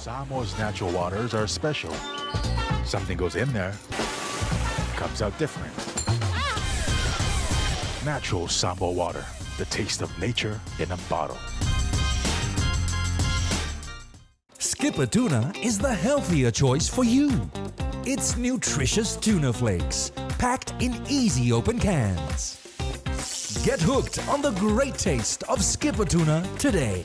Samoa's natural waters are special. Something goes in there, comes out different. Natural Samoa water, the taste of nature in a bottle. Skipper tuna is the healthier choice for you. It's nutritious tuna flakes, packed in easy open cans. Get hooked on the great taste of Skipper tuna today.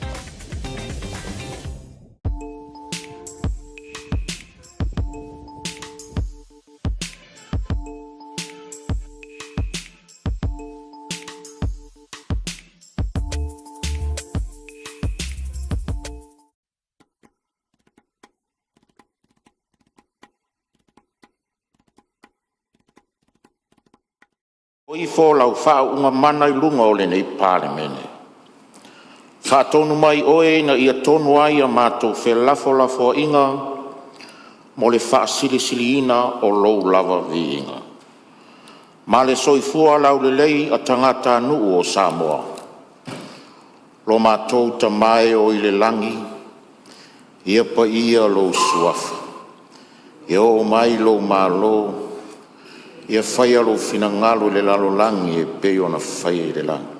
Oi fo lau whao unga mana I lunga o le nei Palemene. Whaatonu mai oe na ia tonu ai a mātou whelafo inga mo le whaasili ina o lou lava vi inga. Ma le soifua lau le lei a tangata nuu o Samoa. Lo mātou ta mai o I le langi, ia pa ia lo suafa. Ia o mai lo malo, ia whai alo finangalo le lalolangi e peo na whai le langi.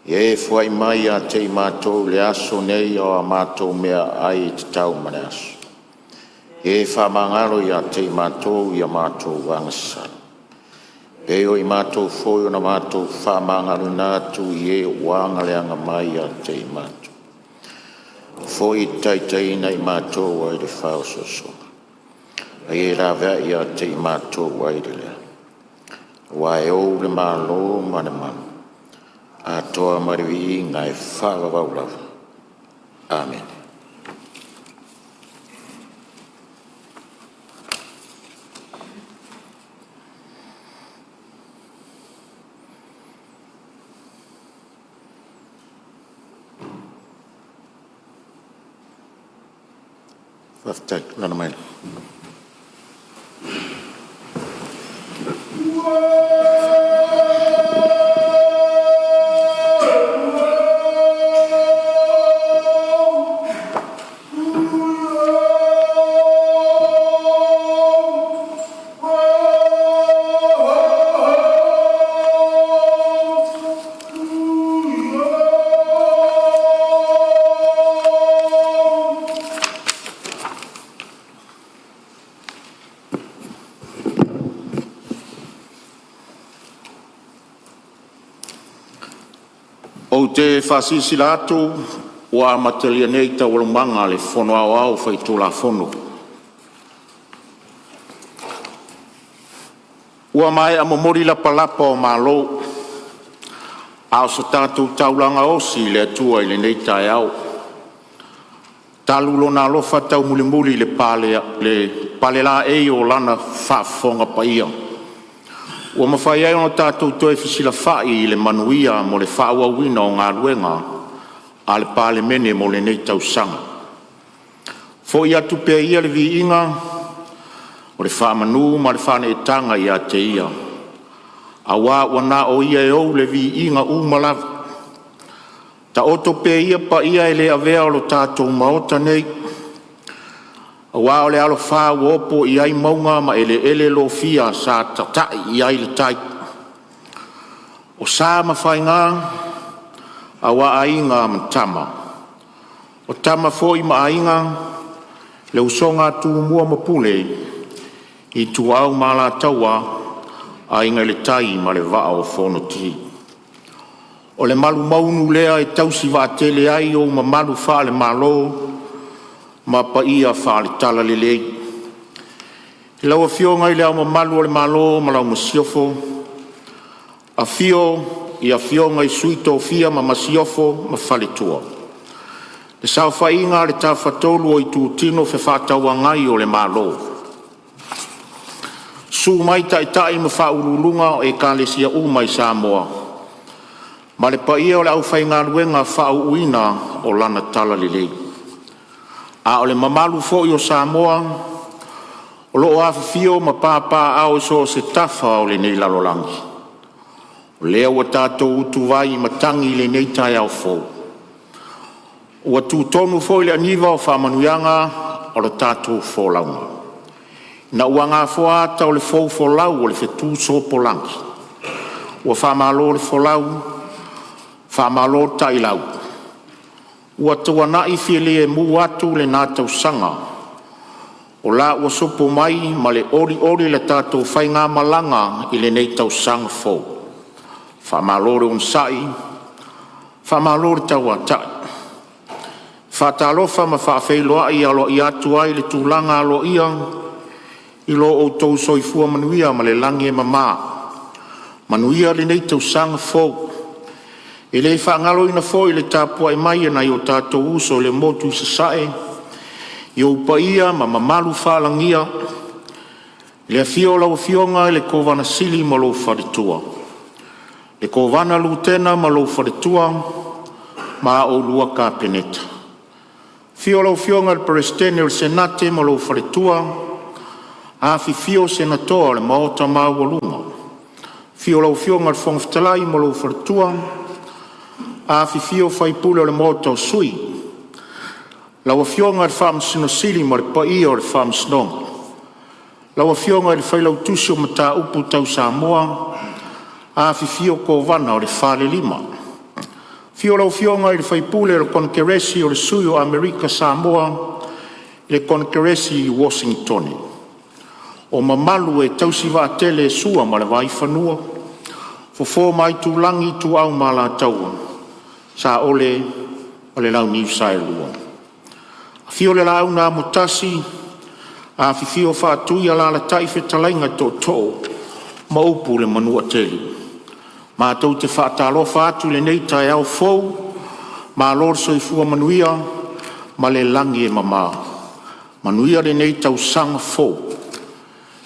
Ia e whai mai a te mātou le aso nei o a mātou mea ai te tau mane aso. Ia e whamangalo I a te mātou I a mātou wangasana. Peo I mātou whoio na mātou whamangalo nātu I e wangaleanga mai a te mātou. Whoi taitai nei mātou ai le whao sosonga. Ai la vea ia te mātou waire lea. Wai o le malo mane manu. A toa mariwi ngai whaga waulawa. Amen. Waftak, lana mai. O te whasisila atu, wa matalia nei ta walumanga le fono au whaitula fono. Ua mai a momori la palapa o malo, ao sa tātou taulanga osi le atua I le nei tae au. Talulo na lofa tau muli le pale la e o lana whaafonga pa ia. Ua mawhai ai ona tātou toe whisila whai I le manuia mo le whaauawina o ngā ruenga a le Palemene mo le nei tausanga. Fo I atu pia ia le vi inga o le whaamanu ma le whane e tanga I a te ia. A wā wana o ia e ou le vi inga umalawa. Ta oto pia ia pa ia e le avea o lo tātou maota nei. A wā o le alo whā uopo I ai maunga ma ele lo fia sa tatai I ai le tai. O sā mawhai ngā, a wā ainga ma tama. O tama fōi ma ainga, le usonga tu mua mapule, I tu au ma la taua, ainga le tai ma le waa o whono ti. O le malu maunu lea e tausi wa tele ai o ma malu wha le malo, ma pa ia wha le tala le lei. He lau a fio ngai lea ma malu o le malo, ma lau ma siofo. A fio, I a fio ngai suito fia ma masiofo, ma whale tua. Le sao wha inga le ta whatolu o I tu tino fe whataua ngai o le malo. Su mai tai ma wha urulunga o e ka le sia umai Samoa. Ma le pa ia o le au whai ngā ruenga wha uina o lana tala le lei. A o le mamalu fo I o Samoa, o loo awhawhio ma pāpā ao so se tafa o le nei lalolangi. O lea ua tātou utu vai ma tangi le nei tai au fo. Ua tūtonu fo ile aniva o whamanuianga o le tātou fōlaunga. Na ua ngā whaata o le fōlau o le whetū so polangi. Ua whamalo le fōlau, whamalo tailau. Ua tua nai whiele e mu atu le nātau sanga. O la ua sopo mai ma le ori le tātou whainga malanga i le nei tau sanga fō. Whamalo le unsai, whamalo le tau atai. Whatalofa ma whawheiloa i alo i atua i le tūlanga alo ia, i lo o tau soifua manuia ma le langi e mamā. Manuia le nei tau sanga fō. E le whaangalo ina fō i le tāpua e mai ana i o tātou uso le motu i sasae, i o upaia ma mamalu whalangia, le afio lau fionga i le kovana sili ma lo wharitua. Le kovana lutena ma lo wharitua, ma o lua ka peneta. Fio lau fionga le perestene o le senate ma lo wharitua, a fio senatoa le maota mawalunga. Fio lau fionga le whangwhitalai ma lo wharitua, a fio whaipule o le maota o sui. Lau fionga le whamsino sili ma le pai o le whamsinonga. Lau fionga le whailau tusio ma tā upu tau Samoa, a fio kovana o le whale lima. Fio lau fionga le whaipule o le konkeresi o le sui o Amerika Samoa, le konkeresi i Washington. O mamalu e tausiva tele e sua ma le vai whanua, fo mai tūlangi tu au ma la taua, sa ole o le lau New South Wales. Fio le lau na mutasi, a fio whaatui ala la taife talainga tō tō, ma upu le manua teli. Ma tau te whaatalofa atu le nei tai au fōu, ma lor soifua manuia, ma le langi e mamā. Manuia le nei tau sanga fōu.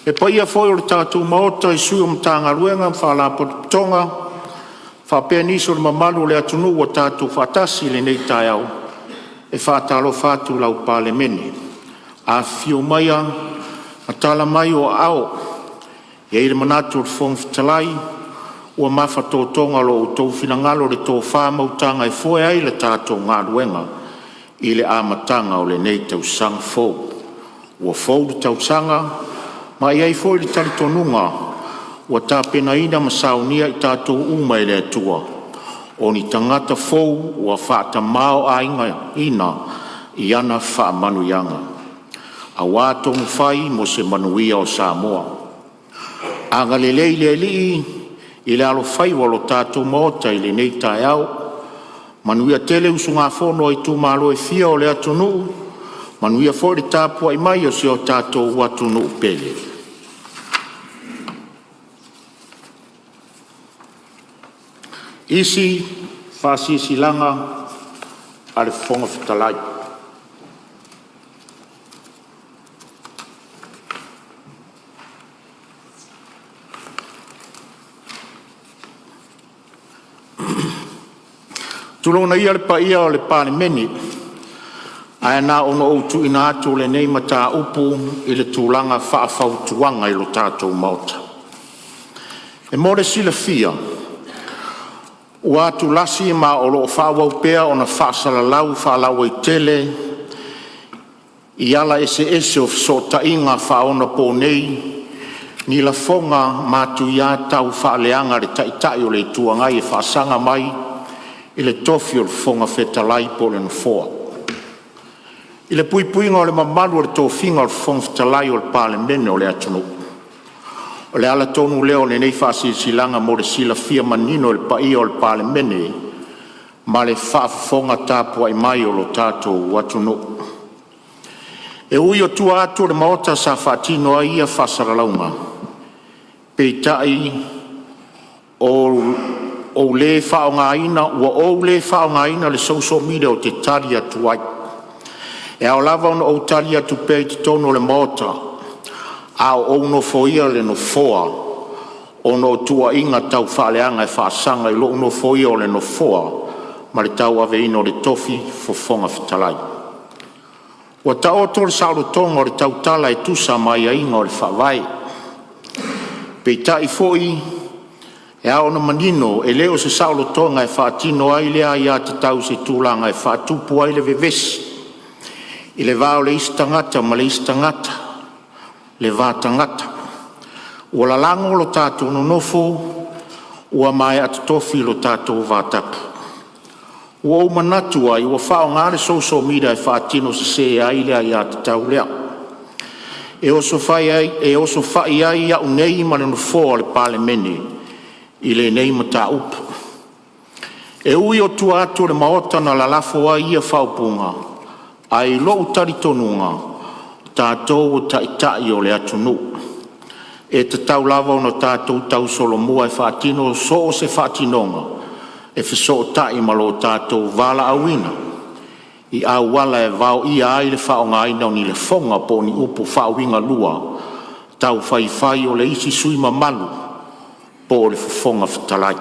E paia fōi o le tātou maota i sui o mtanga ruenga, whala potonga, whapea niso le mamalu le atunu o tātou whatasi le nei tai au, e whaatalofa atu lau Palemene. A fio maia, a tala mai o ao, e ire manatu o le whongwhitalai, ua mawhatōtonga lo o tau whinangalo le tō whāmautanga e fōe ai le tātou ngā ruenga i le āmatanga o le nei tau sanga fōu. Ua fōu le tau sanga, ma i ai fōi le tali tonunga, ua tāpena ina masaunia i tātou uma i le atua. O ni tangata fōu ua whaata mao a inga ina i ana wha manuianga. A wātongu whai mo se manuia o Samoa. Anga le lei i le alo whai walo tātou maota i le nei tai au. Manuia tele usunga whono i tū malo e fia o le atunu. Manuia fōi le tāpua i mai o se o tātou atunu pele. Isi whasisi langa a le whonga whitalai. Tulona ia le paia o le Palemene, ae nā ono outu ina atu le nei mata upu i le tūlanga whaafautuanga i lo tātou maota. E more sila fia, ua atu lasi ma o lo whaawau pea o na whaasalalau whaalau i tele, i ala ese o so tainga whaona po nei, ni la fonga mātu ia tau whaaleanga le taitai o le tuangai e whaasanga mai, i le tofi o le fonga whetalai po le nofoa. I le puipuinga o le mamalu o le tofinga o le fonga whetalai o le Palemene o le atunu. O le ala tonu leo le nei whasisilanga mo le sila fia manino le paia o le Palemene, ma le whaafonga tāpua i mai o lo tātou atunu. E ui o tua atu le maota sa whaatino a ia whasaralaunga. Peitai o le whaongaina, ua o le whaongaina le social media o te tari atu ai. E au lava ono o tari atu pei te tono le maota, a o no foia le no foa, o no tua inga tau whaaleanga e whaasanga i lo no foia o le no foa, ma le tau aveina o le tofi fofonga whitalai. Ua ta o tole sauro tonga o le tau tala e tusa mai a inga o le whawai. Pei tai foi, E a ona manino, e leo se saulo tonga e whaatino ai lea ia te tau se tūlanga e whaatupua i le vevesi. I le vāo le istangata ma le istangata, le vātangata. Ua la lango lo tātou no nofo, ua mai atu tofi lo tātou vātapu. Ua o manatu ai, ua whao ngāre social media e whaatino se ai lea ia te tau lea. E oso whai ai ia unei ma le nofo le Palemene, i le nei mata upu. E ui o tua atu le maota na la lafo ai ia whaupunga, ai lo utari tonunga, tātou o taitai o le atunu. E te tau lava o no tātou tau solo mua e whaatino so o se whaatinonga, e whiso o tai malo tātou vala awina. I au wala e vau ia ai le whaonga aina ni le fonga po ni upu whaowinga lua, tau whai o le isi sui mamalu, po le fonga whatalai.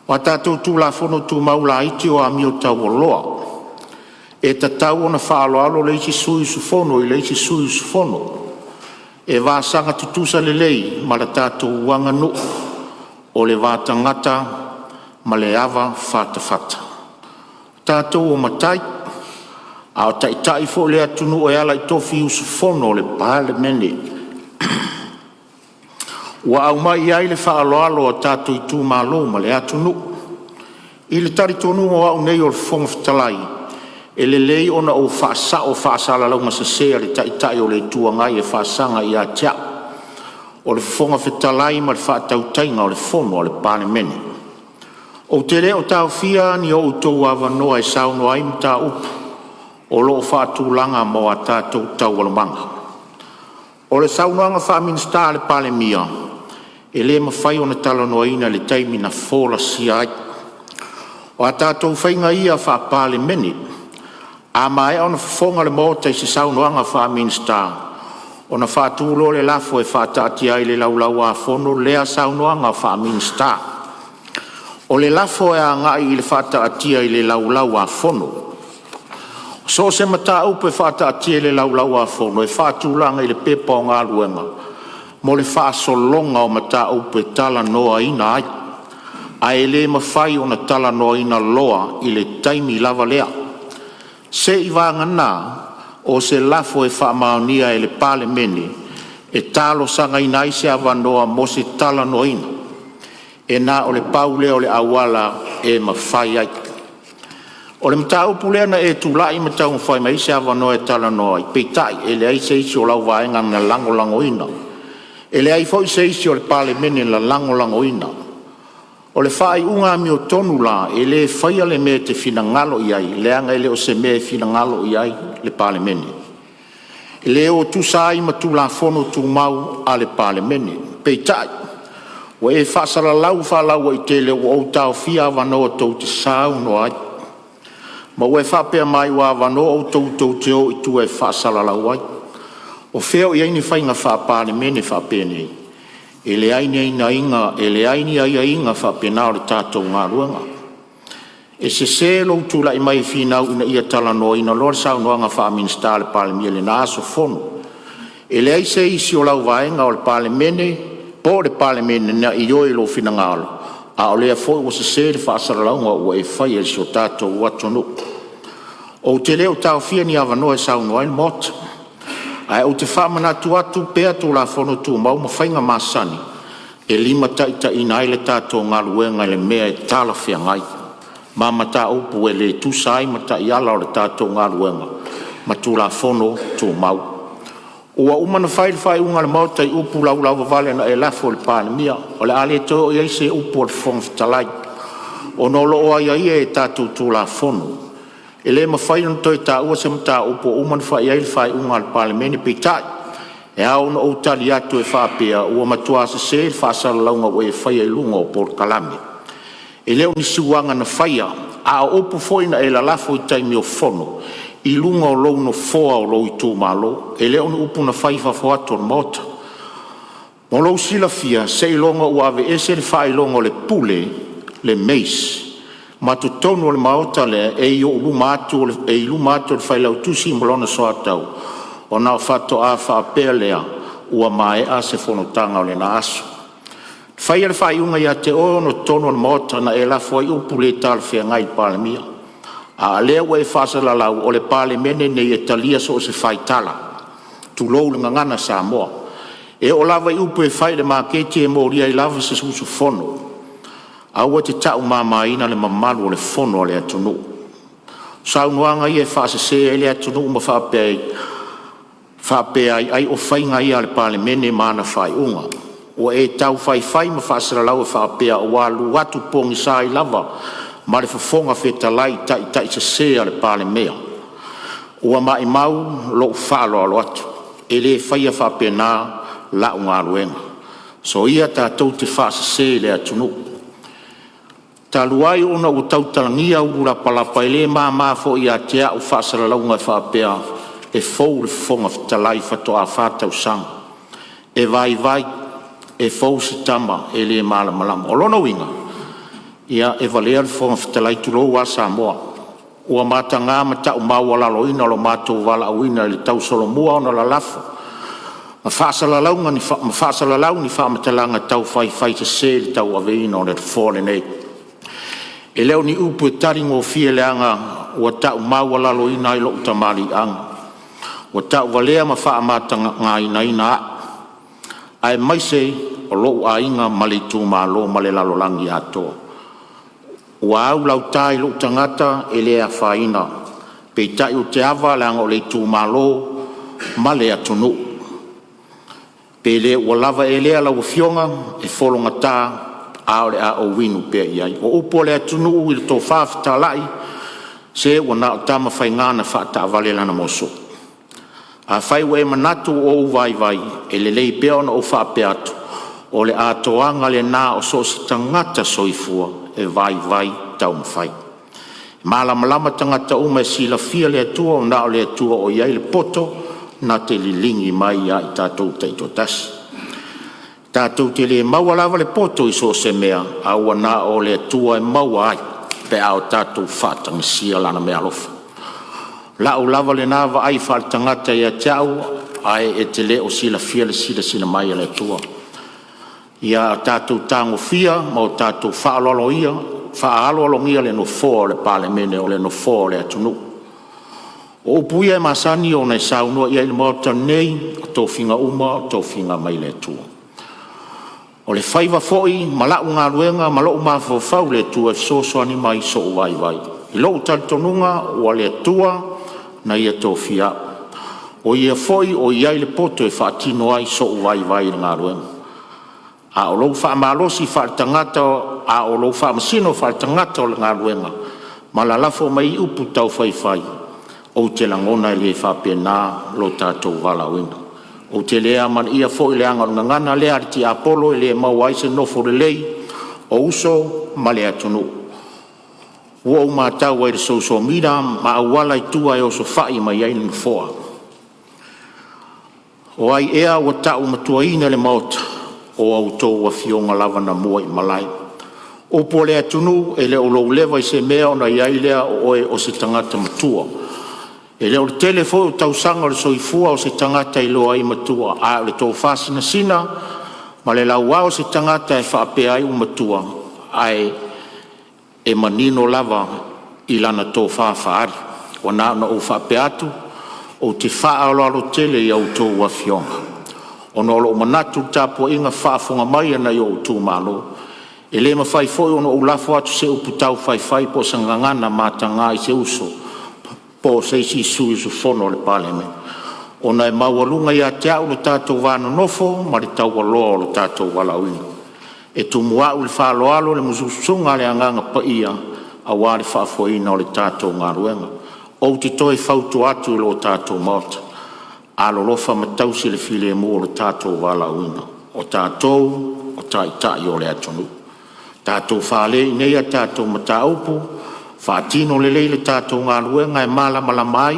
Wa tātou tūla whono tū maula iti o amio tau o loa. E ta tau ona whaaloalo le isi sui su fono i le isi sui su fono. E vāsanga tutusa le lei ma la tātou wanga nu o le vātangata ma le ava whata. Tātou o matai, a o taitai fo le atunu e ala i tofi usu fono le Palemene. Wa au mai ai le whaaloalo a tātou i tū mālo ma le atunu. I le tari tonu o au nei o le fonga whatalai. E le lei ona o whaasala lau masasea le taitai o le tuangai e whaasanga i a tia. O le fonga whatalai ma le whaatautainga o le fono o le Palemene. O te leo tau fia ni o utou awanoa e sauno ai mta upu. O loo whaatulanga mo a tātou tau walamanga. O le saunoanga whaaminsta le Palemia. E le mawhai o na talanoaina le taimi na fola si ai. O a tātou whainga ia wha Palemene. A mai o na whafonga le mōta i se saunoanga whaaminsta. O na whaatulo le lafo e whaatati ai le laulau a fono lea saunoanga whaaminsta. O le lafo e a ngai i le whaataatia i le laulau a fono. So se mata upe whaataatia i le laulau a fono e whaatulanga i le pepa o ngā luenga. Mo le whaasolonga o mata upe tala noa ina ai. A e le mawhai o na tala noa ina loa i le taimi lava lea. Se i wāngana o se lafo e whaamaunia e le Palemene e talo sanga ina i se awanoa mo se tala noa ina. E nā o le paule o le awala e mawhai ai. O le mta upu lea na e tūlai mta umwhai ma i se awanoa e tala noa i peitai e le ai se isi o lau vaenga na lango ina. E le ai fo i se isi o le Palemene la lango ina. O le whai unga mi o tonu la e le whaia le me te whina ngalo i ai, le anga e le o se me whina ngalo i ai le Palemene. E le o tu sai ma tu la fono tu mau a le Palemene, peitai. O e whasara lau whalau i te le o au tau fia wanoa tau te sau no ai. Ma o e whapea mai wa wanoa au tau te o i tu e whasara lau ai. O wheo i aini whainga wha Palemene whapea nei. E le aini aina inga, e le aini aia inga whapena o le tātou ngā ruanga. E se se lo tula i mai whinau ina ia tala no ina lor sau noanga whaaminsta le Palemene le nā aso fono. E le aise isi o lau vaenga o le Palemene, po le Palemene na i oi lo whina ngalo. A o lea foi o se se le whaasara launga o e whai e si o tātou watonu. O te leo tau fia ni awanoa e sau noa in mota. Ai o te whamana atu pea tō la whono tū mau ma whainga māsani. E lima taita ina ai le tātou ngā luenga le mea e tāla whia ngai. Ma mata upu e le tūsai mata i ala o le tātou ngā luenga. Ma tū la whono tū mau. Ua umana whai unga le mauta i upu lau vale na e lafo le Palemia. O le ale tō i eise upu o le whongwhitalai. O no lo o ia e tātou tū la whono. E le mawhai na toi tā ua se mta upo uman whai ai whai unga le Palemene peitai. E au na o tali atu e whapea ua matua se se le whaasara launga o e whai ai lunga o Port Kalame. E leo ni suanga na whaia a o upu foina e la lafo i taimi o whono i lunga o lou no foa o lou i tū malo. E leo ni upu na whai whawhatu o mota. Mo lou sila fia se i longa ua ave ese le whai longa o le pule le meis. Ma tu tonu o le maota le e i o lumatu le whailau tusi molona soa tau. O nao whato a whaapea lea ua mae a se whanotanga o le na aso. Fai le fai unga ia te ono tono na mota na e la foi Upolu tal fia ngai Palemene. A lea ua e whasala lau o le Palemene ne e talia so se fai tala. Tu lou le ngangana Samoa. E o lava Upolu e fai le maketi e moria i lava se susu fono. A ua te tau mamaina le mamalu o le fono le atunu. Saunuanga i e whasase e le atunu ma whapea ai o whainga ia le Palemene mana whai unga. O e tau whai ma whasara lau e whapea o walu watu pongi sa i lava ma le whafonga whetalai tai se sea le Palemene. Ua mai mau lo whalo alo atu. E le whaia whapea nā lau ngā ruenga. So ia tātou te whasase le atunu. Ta luai ona o tau talangia ura palapa ele ma fo ia te au whasara lau ngai whapea e fou le whafonga whetalai whatoa whatau sang. E vai e fou se tama e le malama. O lono winga, ia e valea le whafonga whetalai tulou wa Samoa. Ua mata ngā mata o maua laloina lo mātou wala awina le tau solomua ona la lafa. Ma whaasala lau ni whaamatalanga tau whai te se le tau aveina o le fōle nei. E leo ni upu e taringo fie leanga ua tau maua laloina i lo utamari anga. Ua tau valea ma whaamata ngā ina a. Ai maise o lo a inga male tu malo male lalolangi atoa. Ua au lau tai lo tangata e lea whaina. Pe tai o te awa leanga o le tu malo male atunu. Pe le ua lava e lea lau fionga e wholonga tā aore a o winu pe iai. O upo le atunu i le tō whawhita lai se ua na o tama whaingana whata avale lana moso. A whai ue manatu o vai e le lei pea ona o whape atu o le atoanga le nā o so si tangata soifua e vai tau mwhai. Malama tangata uma e sila fia le atua o nā o le atua o iai le poto na te lilingi mai ia i tātou teito tasi. Tātou te le maua lava le poto i so se mea a ua nā o le atua e maua ai pe ao tātou whatanga sia lana mea lofa. Lau lava le nava ai whaatangata ia tau ai e te le o sila fia le sila mai le atua. Ia tātou tango fia ma o tātou whaaloloia le no fō le Palemene o le no fō le atunu. O upuia e masani o nei saunua ia i le mauta nei o tō whinga uma o tō whinga mai le atua. O le whaiva foi, malau ngā ruenga, malau mā whau le atua e sosoani mai so vai. I lou talitonunga o le atua na ia tō whia. O ia foi o iai le poto e whaatino ai so vai le ngā ruenga. A o lou whaamalosi whaatangata, a o lou whaamasino whaatangata o le ngā ruenga. Ma la lafo mai upu tau whai. O te langona le whapena lo tātou wala wina. O te lea man ia fo i le anga ngana lea ti Apolu i le mawai se nofo le lei o uso ma le atunu. Ua o mātau ai le social media ma awala i tua e oso whai ma iai ni foa. O ai ea o tau matua ina le maota o au tō wa fionga lava na mua i malai. O po le atunu e le o lou lewa i se mea o na iai lea o oe o se tangata matua. E leo le telefo o tausanga le soifua o se tangata i loa i matua a le tō whasina sina ma le laua o se tangata e whaapea ai o matua ai e manino lava i lana tō whaafaari o nā na o whaapea atu o te whaaloalo tele i au tō wafionga. O nolo o manatu tāpua inga whaafonga mai ana i o tū malo. E le mawhai foi o no o lafo atu se uputau whai po sangangana mātanga i se uso. Po se si sui su fono le Palemene. O nai maualunga ia te au le tātou wāna nofo, ma le tau aloa le tātou walauina. E tu muau le whaaloalo le mususunga le anganga pa ia, a wāre whaafoina o le tātou ngā ruenga. O te toi whautu atu lo tātou mauta. A lolofa matausi le file mua le tātou walauina. O tātou, o tai o le atonu. Tātou whaale i neia tātou mataupu, Whaatino le leile tātou ngā ruenga e malama mai,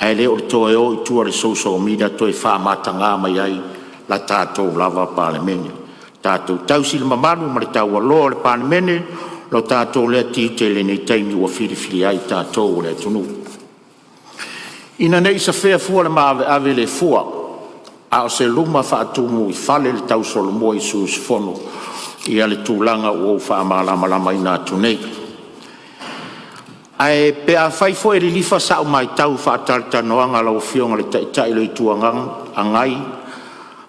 ai leo le toe o i tua le social media toe whaamatanga mai ai la tātou lava Palemene. Tātou tausi le mamaru ma le tau aloa le Palemene, lo tātou le ati te le nei taimi ua whiriwhiri ai tātou le tunu. Ina nei sa whea fua le maave ave le fua, a o se luma whaatumu i whale le tau solo mua i sus fono, ia le tūlanga o whaamalamalama ina atu nei. Ai pe a fai fo e li lifa sa o mai tau whaataltanoanga lau fionga le taitai le tuangang angai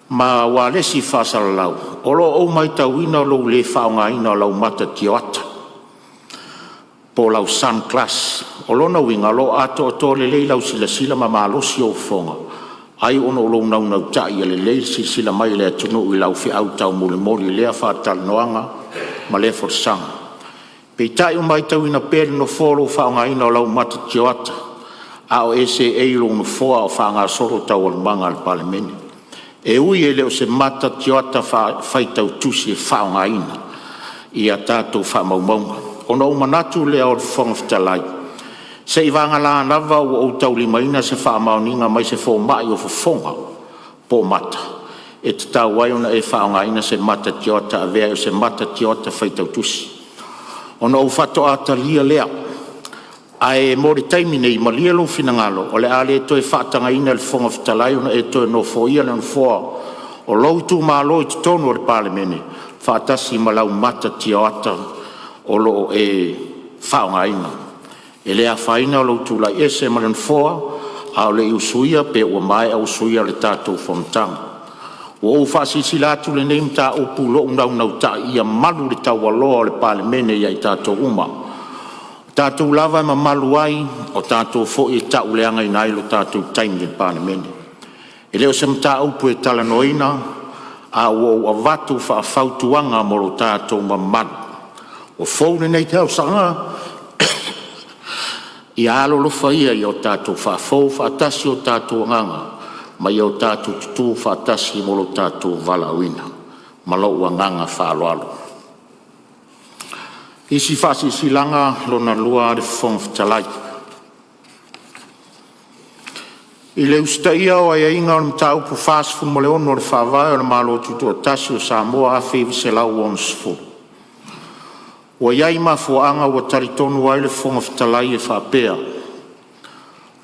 ma wa lesi whaasalalau. Olo o mai tau ina lau le whaonga ina lau mata tioata. Po lau sun class. Olona winga lo ato o to le lau sila ma malosi o fonga. Ai ono lo nau tai le le sila mai le atunu i lau fi au tau mole lea whaatalanoanga ma le forsanga. Pe tai o mai tau ina pere no folo whaonga ina lau mata tioata. A o ese eiro no foa o whaanga soro tau al manga al Palemene. E ui e leo se mata tioata whai tau tusi e whaonga ina. I a tātou whamaumaunga. Ono o manatu lea o whonga whitalai. Se i wanga la nawa o tau lima ina se whaamauninga mai se fo mai o whafonga. Po mata. E te tau waiona e whaonga ina se mata tioata a vea o se mata tioata whai tau tusi. Ono o whato atalia lea. Ai mori taimi nei malia lo finangalo. O le ale e toi whaatanga ina le whonga whitalai ona e toi no fo ia na foa. O loutu maa loi te tonu o le Palemene. Whaatasi malau mata tioata o lo e whaonga ina. E lea whaina o loutu lai ese malan foa. A o le usuia pe ua mai a usuia le tātou whamtanga. O whaasisi lātu le neim tā Upolu nau tā ia malu le tau aloa o le Palemene ia i tātou uma. Tātou lava ma malu ai o tātou fo i tau leanga i nailo tātou taimi le Palemene. E leo se mta upu e talanoina a o avatu whaafautuanga moro tātou ma malu. O fōne nei tau sanga i alo lofa ia i o tātou whaafou whaatasi o tātou nganga. Ma iau tātou tutu whaatasi molo tātou valawina. Ma lau nganga whaaloalo. Isi whasi silanga lona lua de whong whitalai. I le ustaia o aia inga o mta upu whasfu mo le ono le whawai o le malo tutu o tasi o Samoa a whevi se lau o nsfu. O iai ma fuanga o taritonu ai le whong whitalai e whapea.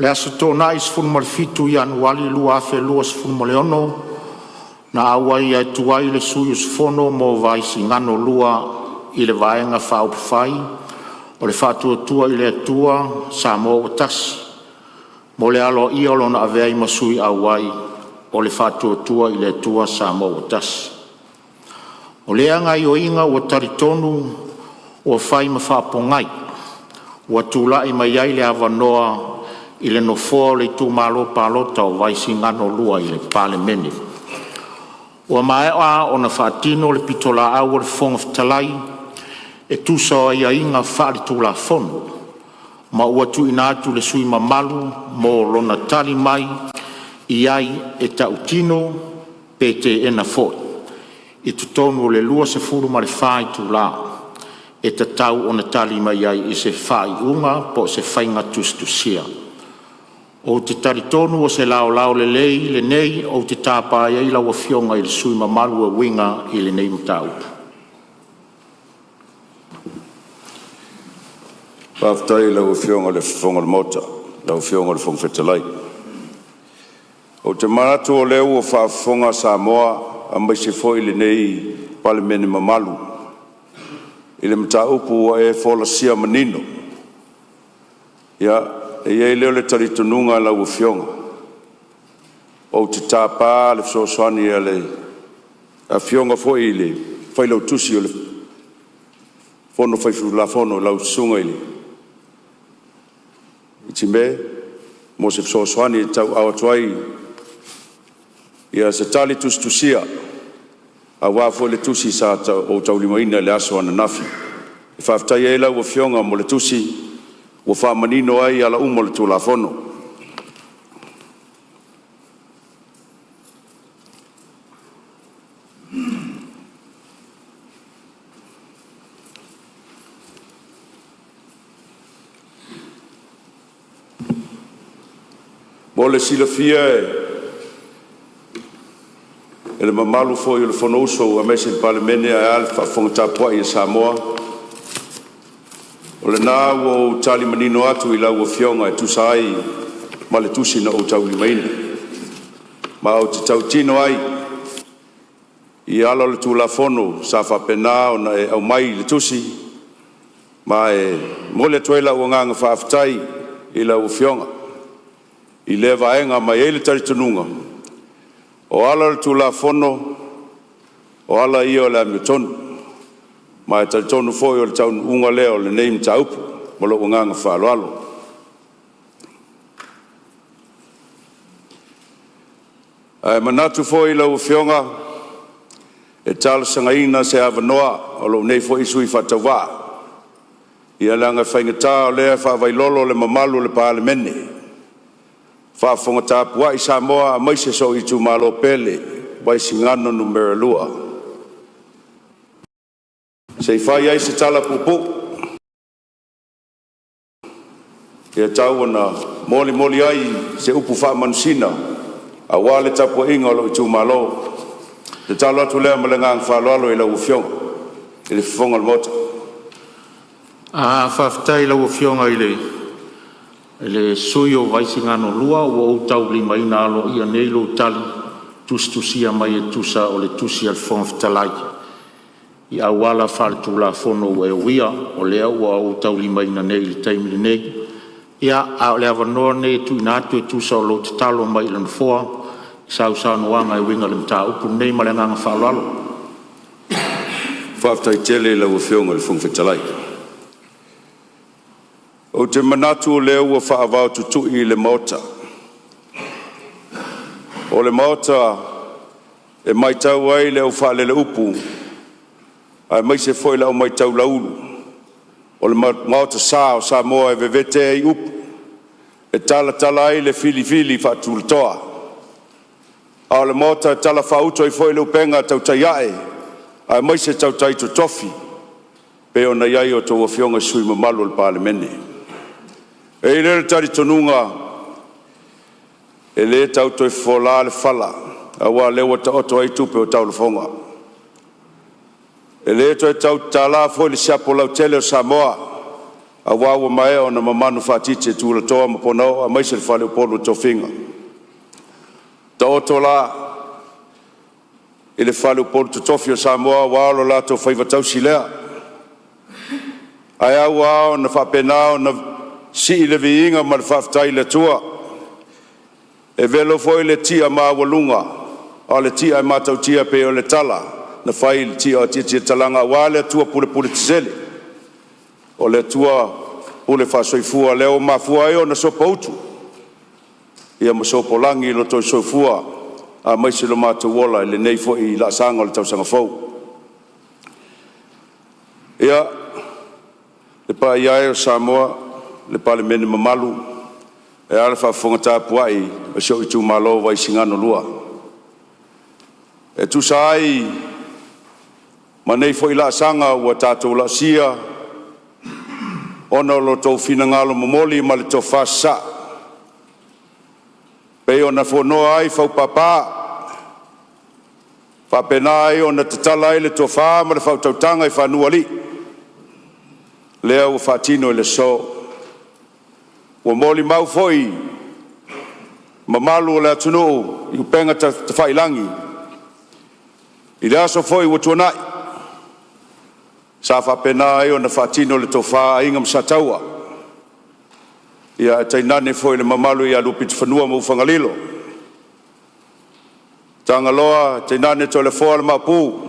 Le aso tōna i sfunu male fitu Ianuari lua afe lua sfunu male ono. Na awai ai tuai le suyu sfono mo vaisi ngano lua i le vaenga whaupawhai. O le whatua tua i le atua Samoa o tasi. Mo le alo i olona aveai masui awai o le whatua tua i le atua Samoa o tasi. O le anga i o inga o taritonu o whai ma whapongai. O tula i mai ai le avanoa i le no fō le tū malo palota o vaisi ngano lua i le Palemene. Ua mae o na whaatino le pitola au le whonga whitalai e tūsa o ia inga whaari tūla whono. Ma ua tu inatu le sui mamalu mo lona tali mai i ai e tautino pe te ena fōi. I tutonu le lua se furu ma le whai tūla e ta tau o na tali mai ai i se whai unga po se whainga tustusia. O te taritonu o se lao le lei le nei o te tāpai ai lau a fionga i le sui mamalu a winga i le nei mtau. Pāwhtai lau a fionga le whonga le mota, lau a fionga le whongwhetalai. O te maratu o leo o whaafonga Samoa a mai se foi le nei Palemene mamalu. I le mtaupu e whola sia manino. Ia e iei leo le taritonunga lau o fionga. O te tāpā le fsoswani a le a fionga foi le whailau tusi o le fono whaifu la fono lau sunga ili. I timbe, mo se fsoswani e tau awatuai ia se tali tusia a wafo le tusi sa o tau limaina le aso ana nafi. E whaftai e lau o fionga mo le tusi o whamanino ai ala umo le tūla whono. Mo le silafia e le mamalu foi o le whono uso a mese Palemene a ale whafonga Tupua i Samoa. O le nā o tali manino atu i lau o fionga e tusai ma le tusi na o tau limaina. Ma o te tau tino ai I ala le tulafono sa whapena ona e au mai le tusi ma e mole tuela ua nganga whaaftai I la ufionga I le vaenga mai e le taritununga o ala le tulafono o ala I o le amitonu ma e taritonu foi o le taun unga leo le neim taupu ma lo ua nganga whaaloalo ai manatu foi la ufionga e tala sangaina se avanoa o lo nei foi sui fatawa ia langa whaingata o lea whaavailolo le mamalu le Palemene whaafonga Tupua I Samoa a maise so I tumalo pele vai singano numero lua se whai ai se tala pupu ia tau ana moli ai se upu whaamanusina a wale Tupua inga o lo I tumalo te talo atu lea malengang whaaloalo I la ufionga I le whafonga le mota whaftai lau fionga I le sui o vaisi ngano lua o tau lima ina alo ia nei lo tali tusia mai e tusa o le tusi al fonga fitalai I awala whare tula fono e uia o lea ua o tau lima ina nei le taimile nei ia a le avanoa nei tu inatu e tusa o lo te talo mai lan foa sau noanga e winga le mta upu nei malenganga whaaloalo whaftai tele lau fionga le fonga fitalai o te manatu o leo ua whaavao tutui le maota. O le maota e mai tau ai leo whaalele upu. Ai mai se foi lau mai tau laulu. O le maota sa o Samoa e vevete ai upu. E tala ai le fili whaatulatoa. A o le maota tala whauto I foi le upenga tau taiae. Ai mai se tau tai to tofi. Pe o na iai o tau fionga sui mamalu le Palemene. E le tari tonunga e le tau toi fola le fala a wa le wata oto ai tupe o tau le fonga e le toi tau tala fo le siapo lau tele o Samoa a wa mai o na mamanu fatite tu le toa mapona a mai se le fale Upolu tofinga ta oto la e le fale Upolu tofi o Samoa wa lo la to faiva tau silea ai a wa na whapena o na si le viinga ma le whaftai le tua e velo foi le tia mawalunga o le tia e matau tia pe o le tala na whai le tia o tia talanga wa le tua pule tisele o le tua pule whasoifua leo mafua eo na sopa utu ia ma sopa langi lo toi soifua a maise lo matau wola le nei foi la sanga o le tausanga fau ia le pa ia o Samoa le Palemene mamalu e ala whafonga Tupua I o sio I tumalo vai singano lua e tu sai manei foi la sanga ua tatou la sia ona lo tau finangalo momoli ma le tau fasa pe ona fonoa ai fau papa whapena ai ona tatala ai le tofa ma le fau tautanga I whanua li lea ua whatino I le so ua moli mau foi mamalu o le atunu I upenga ta whailangi I le aso foi ua tuanai sa whapena ai o na whatino le tofa inga msataua ia tainane foi le mamalu ia lupit whanua ma ufangalilo tangaloa tainane to le foa le mapu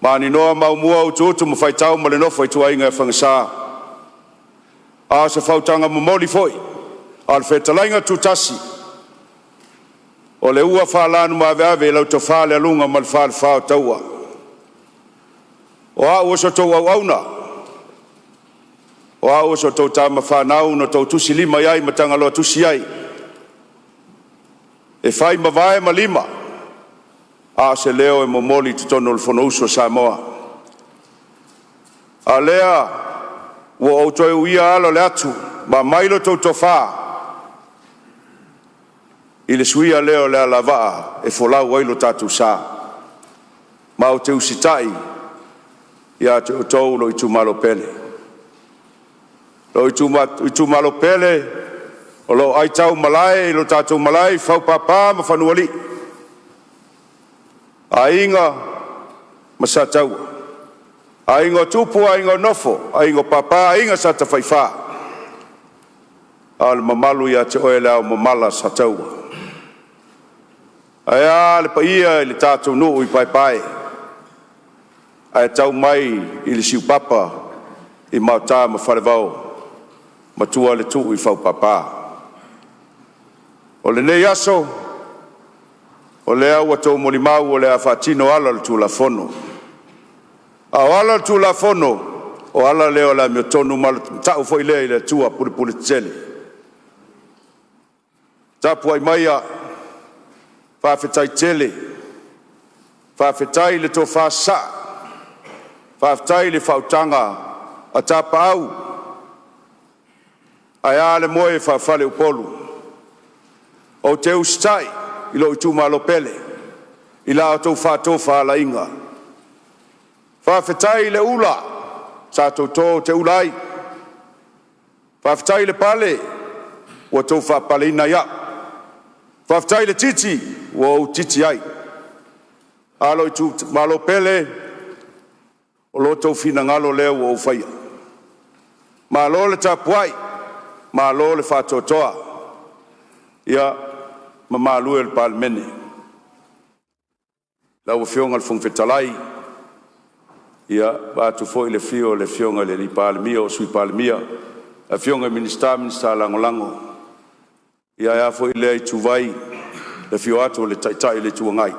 mani noa maumua utu ma whaitau ma le nofo I tua inga e whangasa a se fautanga momoli foi al fetalainga tutasi o le ua whalanu ma ave lau to whale alunga mal whale whao taua o a uso tau au auna o a uso tau tama whanau no tau tusi lima iai matanga loa tusi iai e whai ma vae ma lima a se leo e momoli tutono le fono uso Samoa a lea ua o toi uia alo le atu ma mailo tau tofa I le suia leo le alavaa e folau wailo tatu sa ma o te usitai ia te o tau lo I tumalo pele lo I tumalo pele o lo ai tau malai lo tatu malai fau papa ma whanuali Ainga masatau. Ainga Tupua, ainga nofo, ainga papa, ainga sata whaiwha. Al mamalu ia te oe leo mamala satau. Aia le paia le tātou nuu I pai. Aia tau mai I le siu papa I mautā ma wharewau. Matua le tuu I whau papa. O le nei aso, o le au atou molimau o le a whatino ala le tūlafono. A ala le tūlafono, o ala leo la mio tonu mal tau foi lea I le tua puri tele. Tapu ai maia, whawhetai tele, whawhetai le tō whasa, whawhetai le whautanga, a tapa au, ai ale moe whawhale Upolu. O te ustai, I lo I tu malo pele, I la o tau whātou whaala inga. Whawhetai le ula, sa tau tō te ulai. Whawhetai le pale, o tau whapale ina ia. Whawhetai le titi, o titi ai. Alo I tu malo pele, o lo tau whina ngalo leo o whaia. Malo le tapuai, malo le whātotoa. Ia, mamalue le Palemene. Lau fionga le whungwhetalai. Ia, bātu foi le fionga le li Palemia o sui Palemia. A fionga minista lango. Ia ea foi le ai tuvai. Le fio atu le taitai le tuangai.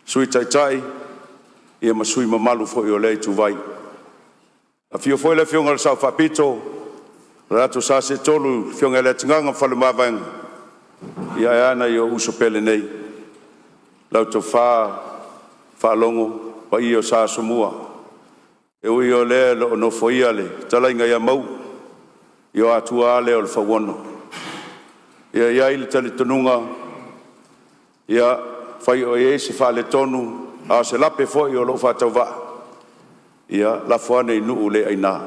Sui taitai. Ia masui mamalu foi o le ai tuvai. A fio foi le fionga le sau whapito. Rato sa se tolu fionga le tinganga whalemavanga. Ia ana I o uso pele nei. Lau tau whalongo pa I o sa Samoa. E ui o lea lo no foia le. Talainga ia mau. I o Atua le o le whawono. Ia ia ili tali tonunga. Ia whai o se whale tonu. A se lape foi o lo whatau wa. Ia la fuane I nuu le aina.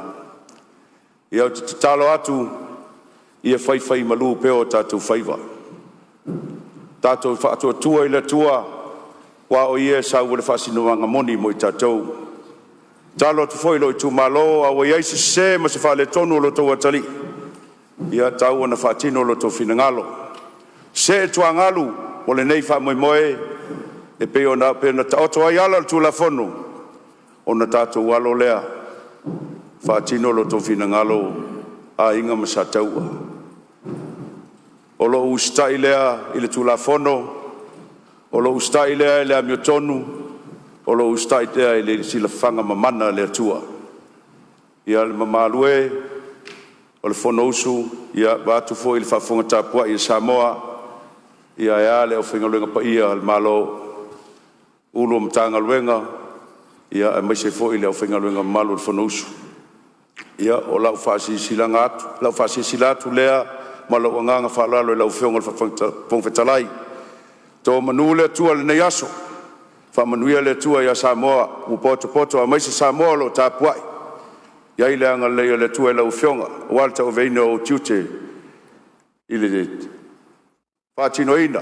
Ia o te talo atu. Ia whai malu peo tātou whaiwa. Tātou whaatua tua I le tua. Wa o ia sau le whasinoanga moni mo I tātou. Talo tu foi lo I tu malo. A o ia isi se ma se whale tonu lo tau atali. Ia tau ana whatino lo tau whinangalo. Se tua ngalu. O le nei wha moe. E peo na taoto ai ala tu la fono. O na tātou walo lea. Whatino lo tau whinangalo. A inga masataua. O lo ustai lea I le tulafono, o lo ustai lea I le amiotonu, o lo ustai lea I le silafanga mamana le atua. Ia le mamalue, o le fono usu, ia batu fo I le whafonga Tupua I Samoa, ia ea le o whingaluenga pa ia le malo ulu mtanga luenga, ia maise fo I le o whingaluenga malu le fono usu. Ia o lau whasi silanga atu, lau whasi silatu lea, malo nganga falalo la ufionga pongfetalai to manule tua le neyaso fa manuia le tua ya Samoa upoto a mais Samoa lo Tupua ya ile anga le tua la ufionga walta oveno o tute ile fatinoina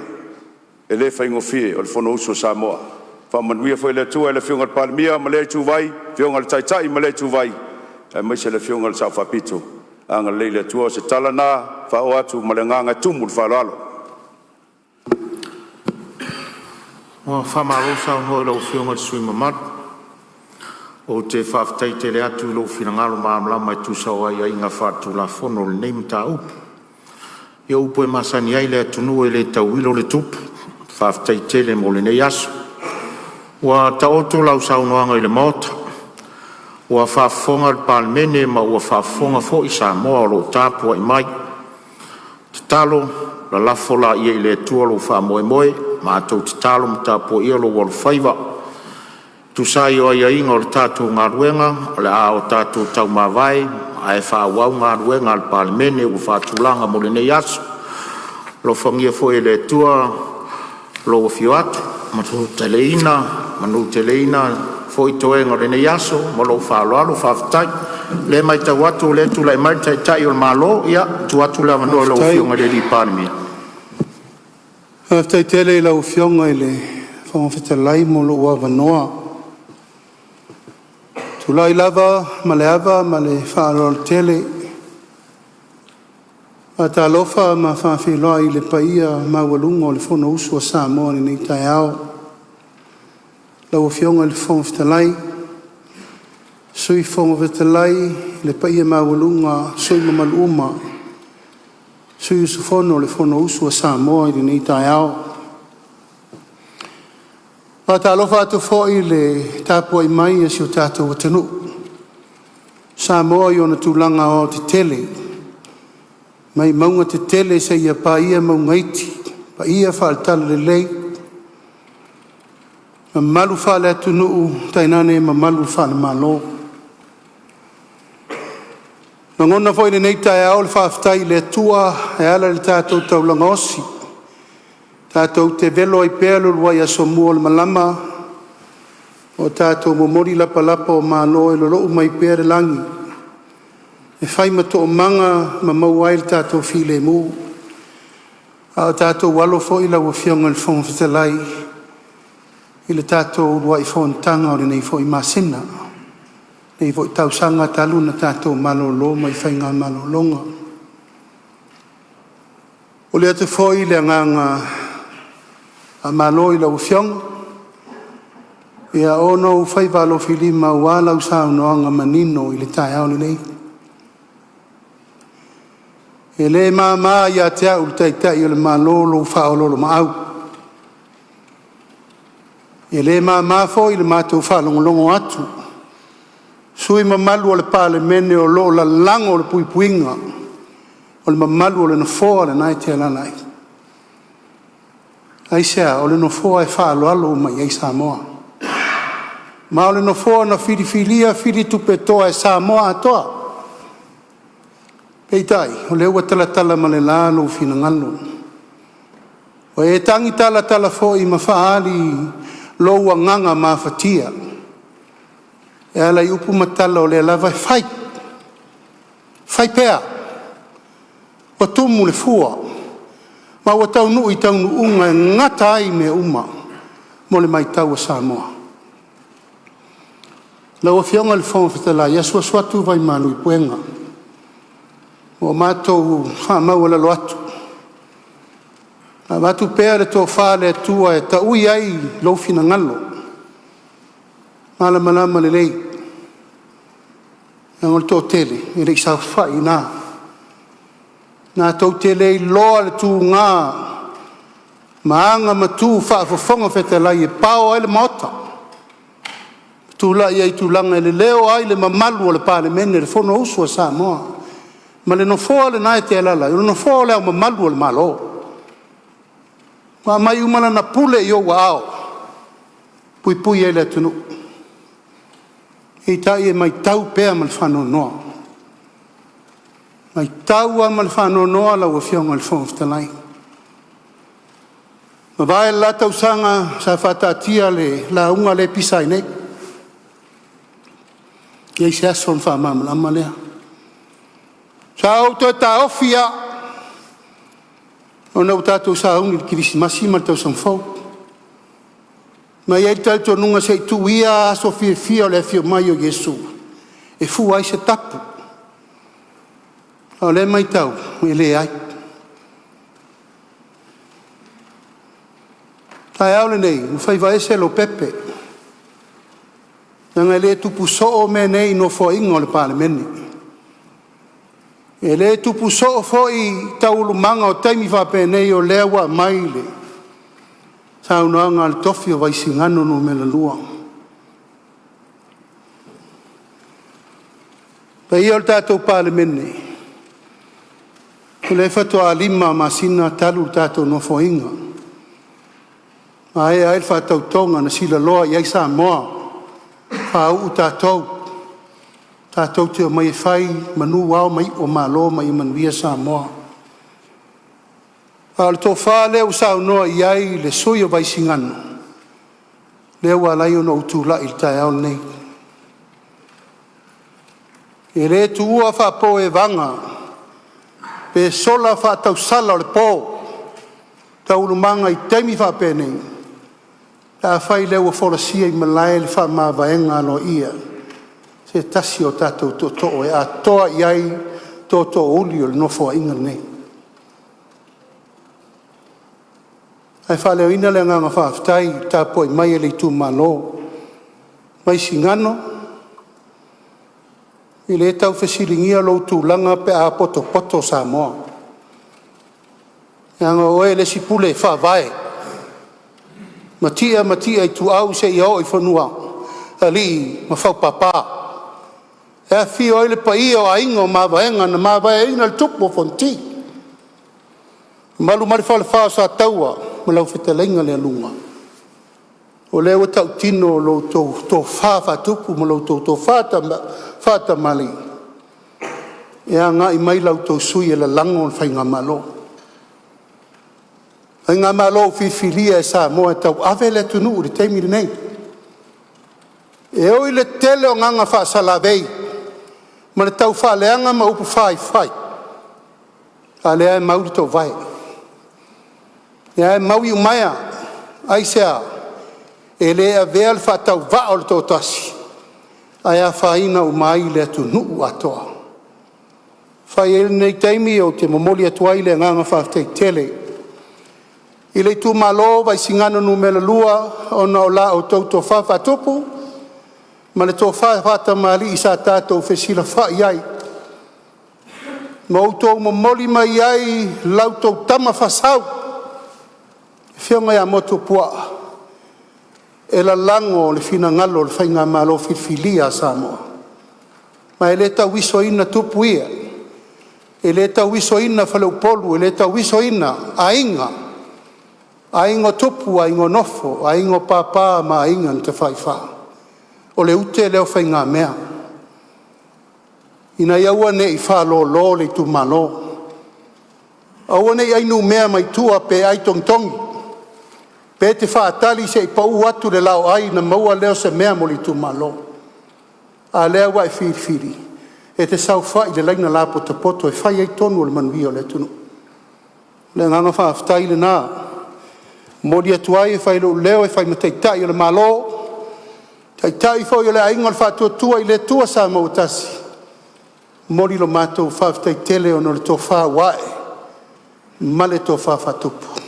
ele fa ingofie o fono uso Samoa fa manuia foi le tua le fionga Palemia male tu vai fionga le taitai male tu vai e mais le fionga le Safapito anga leile tua se talana fa o atu malenganga tumul fa lalo o fa malo sa no lo fionga sui mamat o te fa tai te le atu lo finangalo mamla mai tu sa wa ia inga fa tu la fono le nem ta up yo upo masani ai le tunu le tawilo le tup fa tai te le mo le yas wa ta oto la sa no anga le mot wa fa fonga Palemene ma wa fa fonga fo I Samoa lo Tupua I mai talo la lafola I le tua lo fa moe ma to talo Tupua I lo wal faiva tu sai o ia inga o tatu ngaruenga le a o tatu tau mawai ai fa wa ngaruenga al Palemene u fa tulanga mo le yas lo fangia fo le tua lo fiat ma to teleina manu teleina foi toenga le yaso mo lo fa lo fa tai le mai ta watu le tu le mai tai o malo ia tu watu la mano lo fionga le Palemene tai tele la fionga le whangawhetalai mo lo ua wanoa. Tulai lava, ma le ava, ma le whaarol tele. A ta lofa ma whawhiloa I le paia ma walunga o le whono usu a Samoa ni nei tai ao. Lau fionga le whangawhetalai. Sui whangawhetalai le paia ma walunga sui mamalu uma. Sui usufono le whono usu a Samoa ni nei tai ao. A ta lofa atu fōi le tāpua I mai si o tātou watanu. Samoa I ona tūlanga o te tele. Mai maunga te tele sa ia pa ia maunga iti. Pa ia whaatala le lei. Ma malu whaale atu nuu tainane ma malu whaale malo. Na ngona fōi le nei tai ao le whaaftai le atua e ala le tātou taulanga osi. Tātou te velo I pēa luluai a Samoa le malama. O tātou momori lapa lapa o mālo e lolo mai pēa le langi. E whai mato o manga ma mauai le tātou while mū. A tātou walo fo I lau whionga le whangawhetalai. I le tātou luai whawantanga o le nei fo I masina. Nei fo I tausanga talu na tātou malolo mai whainga malolonga. O le atu fo I le nganga a malo I lau whionga. Ia ono whai walo whilima wala usau noanga manino I le tai au nei. E le mama ia te au tai tai o le malolo whaololo ma au. E le mama fo I le mātou whalongolongo atu. Sui mamalu o le Palemene o lo la lango o le puipuinga. O le mamalu o le nofoa le nai te alalai. Ai sea, o le nofoa e whaaloalo mai ai Samoa. Ma o le nofoa na whiriwhiria whiri tupetoa e Samoa atoa. Peitai, o le ua talatala ma le lalo fina ngalo. O e tangi talatala fo I mawhaali loua nganga ma fatia. E ala I upu matala o le lava whai. Whai pea. O tumu le fua. Ma ua tau nui tau nu unga e ngata ai me uma. Mo le mai tau a Samoa. Lau a whionga le whangawhetala, ia suatu vai manu I puenga. O mātou whamau ala lo atu. A mātou pēa le tō whāle atua e ta ui ai lo fina ngalo. Malama lama le lei. E ngol tō tele, e rei sa whai nā. Nā tō tele I loa le tū ngā. Maanga matu whaafafonga whetalai e pāo ai le mota. Tūla I ai tūlanga e le leo ai le mamalu o le Palemene le whono usu a Samoa. Ma le nofoa le nai te alala. Le nofoa le au mamalu o le malo. Ma mai umana na pule I o ao. Pui pui e le atunu. E tai e mai tau pēa ma le whano noa. Mai tau a ma le whano noa lau a whionga le whangawhetalai. Ma vai la tau sanga sa whatatia le la unga le pisai nei. Iei se ason whamama lama lea. Sa auto e ta ofia. O nau tātou sa ungi kirisimasi ma tau samfau. Ma iei tātou nunga se tu ia aso fia o le fio mai o Jesu. E fu ai se tapu. O le mai tau, e le ai. Tai au le nei, whai vai se lo pepe. Nanga le tupu so me nei no fo ingo le Palemene. E le tupu so fo I taulu manga o taimi whape nei o lewa maile. Sau noanga al tofi o vai singano no me la lua. Pa I o tātou Palemene. O le whatua lima masina talu tātou no fo inga. Ma e ail whatau tonga na sila loa I ai Samoa. Whau tātou. Tātou te o mai e whai, manu wau mai o malo mai I manuia Samoa. Al tō whāle o sau noa I ai le soi o vai singano. Leo alai o no utula I tai au nei. E re tu ua whapo e vanga. Pe sola whatau sala o le pō. Taurumanga I teimi whape nei. a whai leo a wholasia I malai le wha maa vaenga no ia. Se tasi o tātou tō e a toa iai tō uli o le nofo a inga nei. Ai wha leo ina le nganga whaafitai tāpoi mai e le tū malo. Mai si ngano. I le tau whesilingia lo tūlanga pe a poto Samoa. Nganga oe le sipule wha vai. Matia I tu au se I o I whanua. Ali ma whau papa. E fi o le pai o aingo ma vaenga na ma vaenga le tupo fonti. Malu mari whale whao sa taua. Ma lau whetalainga le alunga. O leo tau tino lo tō whawha tupu ma lau tō whata mali. E a ngā I mai lau tō sui e la lango le whainga malo. Ai ngā malo whiwhiria e Samoa tau awe le tunu uri teimiri nei. E oi le tele o nganga whaasalavei. Ma le tau whaaleanga ma upu whai. A lea e mauri tō vai. E a e maui umaya. Ai sea. E lea vea le whatau vao le tō tasi. Ai a whaina umai le tunu atoa. Whai ele nei teimi o te momoli atuai le nganga whaaftai tele. I le tū malo vai singano numela lua o na o la o tau tō whawha tupu. Ma le tō whawhata mali I sa tātou whesila whai ai. Ma o tō momoli mai ai lau tō tama whasau. Whionga ia mo Tupua. E la lango le whina ngalo le whainga malo whiwhilia Samoa. Ma e le tau wiso ina tupu ia. E le tau wiso ina whale Upolu. E le tau wiso ina ainga. Aingo tupu, aingo nofo, aingo papa ma ainga te whaiwha. O le ute leo whainga mea. Ina iaua ne I whalo lo le tu malo. Aua ne ainu mea mai tua pe ai tongtongi. Pe te whaatali se I pau atu le lao ai na maua leo se mea mo le tu malo. A lea wa e whiri. E te sau whai le laina la poto e whai ai tonu o le manuia o le tunu. Le nganga whaaftai le nā. Mori atuai e whai leo e whai mataitai o le malo. Taitai fo yo le ainga le whātua tua I le tua sa mautasi. Mori lo mātou whāwhtai tele o no le tō whā wae. Ma le tō whā whatupu.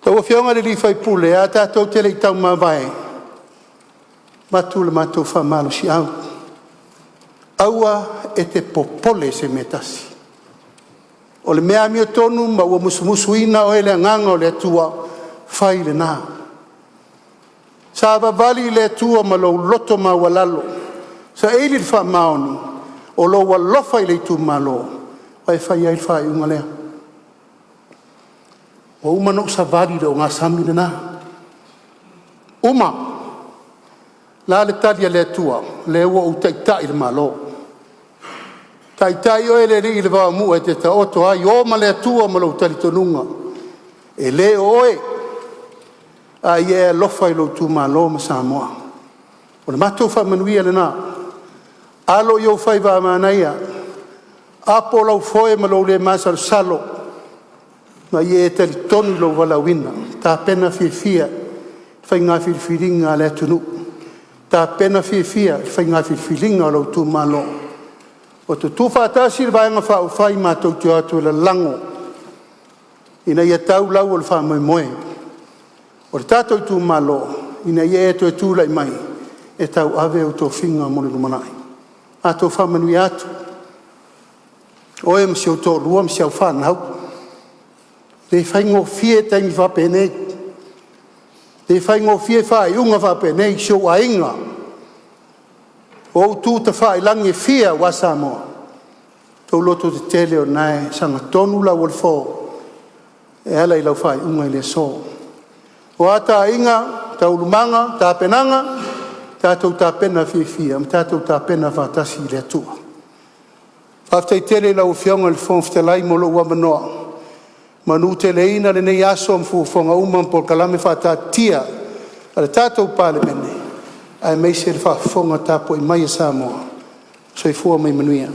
Tau a whionga le li whai pule a tātou tele I tau mā vai. Matu le mātou whā malo si au. Aua e te popole se metasi. O le mea mio tonu ma ua musumusu ina o ele nganga o le atua whai le nā. Sa vavali le atua ma lo loto ma walalo. Sa eili le wha maoni o lo walofa I le tu malo. Wai whai ai whai unga lea. O uma no sa vali le o ngā sami le nā. Uma. La le talia le atua. Le ua u taitai le malo. Tai o ele ri le va mu e te ta oto ai o ma le atua ma lo tali tonunga. E le oe. Ai e lofa I lo tu malo ma Samoa. O le matou wha manuia le nā. Alo I o whai wa manaia. Apo lau foe ma lo le masa le salo. Ma i e tali tonu lo wala wina. Ta pena fia. Whai ngā whiringa le atunu. Ta pena fia. Whai ngā whiringa lo tu malo. O tu whaatasi le vaenga whai mātou te atu le lango. Ina ia tau lau o le wha moe. O le tātou tu malo. Ina ia e to e tūlai mai. E tau ave o tō whinga mo le lumanai. A tō wha manui atu. O e msi o tō rua msi au whanau. Le whaingo fie taimi whapenei. Le whaingo fie whai unga whapenei sio a inga. O tu te whai langi fia wa Samoa. Tau loto te tele o nai sanga tonu la wal fō. E ala I lau whai unga I le so. O ata inga, tau lumanga, tā penanga, tātou tā pena fia, tātou tā pena whātasi I le atua. Whaftai tele lau whionga le whonftelai mo lo ua manoa. Manu tele ina le nei aso mfufonga umam por kalame whātātia. Ale tātou Palemene. Ai mai se le whaafonga tāpo I mai a Samoa. So I fua mai manuia.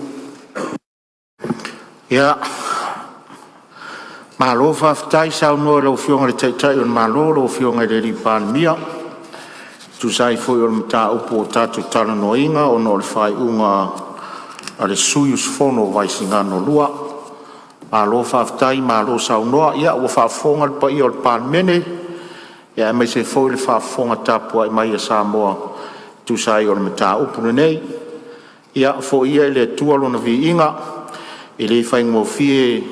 Ia. Malo whaftai sau noa lau fionga le taitai o malo lau fionga le ri Palemene. Tu sai foi o mta upo tatu tala no inga o no le fai unga a le suyus fono vai singano lua. Malo whaftai malo sau noa ia ua whafonga le pa i o le Palemene. Ia mai se foi le whafonga Tupua i mai a Samoa. Tu sai o le mta upo nei. Ia fo ia le tualo na vi inga. Ile fai ngō fie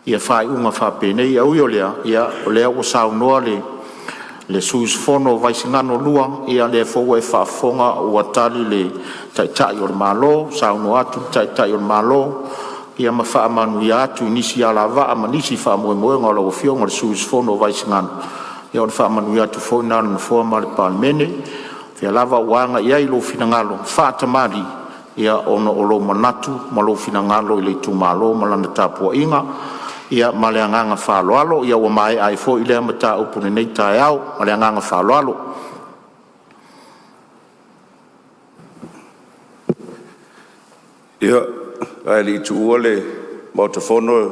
ia fai unga whapene ia ui o lea. Ia o lea o sau noa le suyus fono vai singano lua. Ia le fo e whafonga ua tali le taitai o le malo. Sau noa atu taitai o le malo. Ia ma wha manu ia atu nisi ala waa ma nisi wha moe moe ngā lau fionga le suyus fono vai singano. Ia o le wha manu ia atu fo nana na fua ma le Palemene. Fia lava wanga ia ilo fina ngalo. Wha tamari ia ono olo manatu malo fina ngalo ile tu malo malanda Tupua inga. Ia male anganga whaloalo. Ia wa mai ai fo ile mata upune nei tae au. Male anganga whaloalo. Ia, ai li tu uale mautafono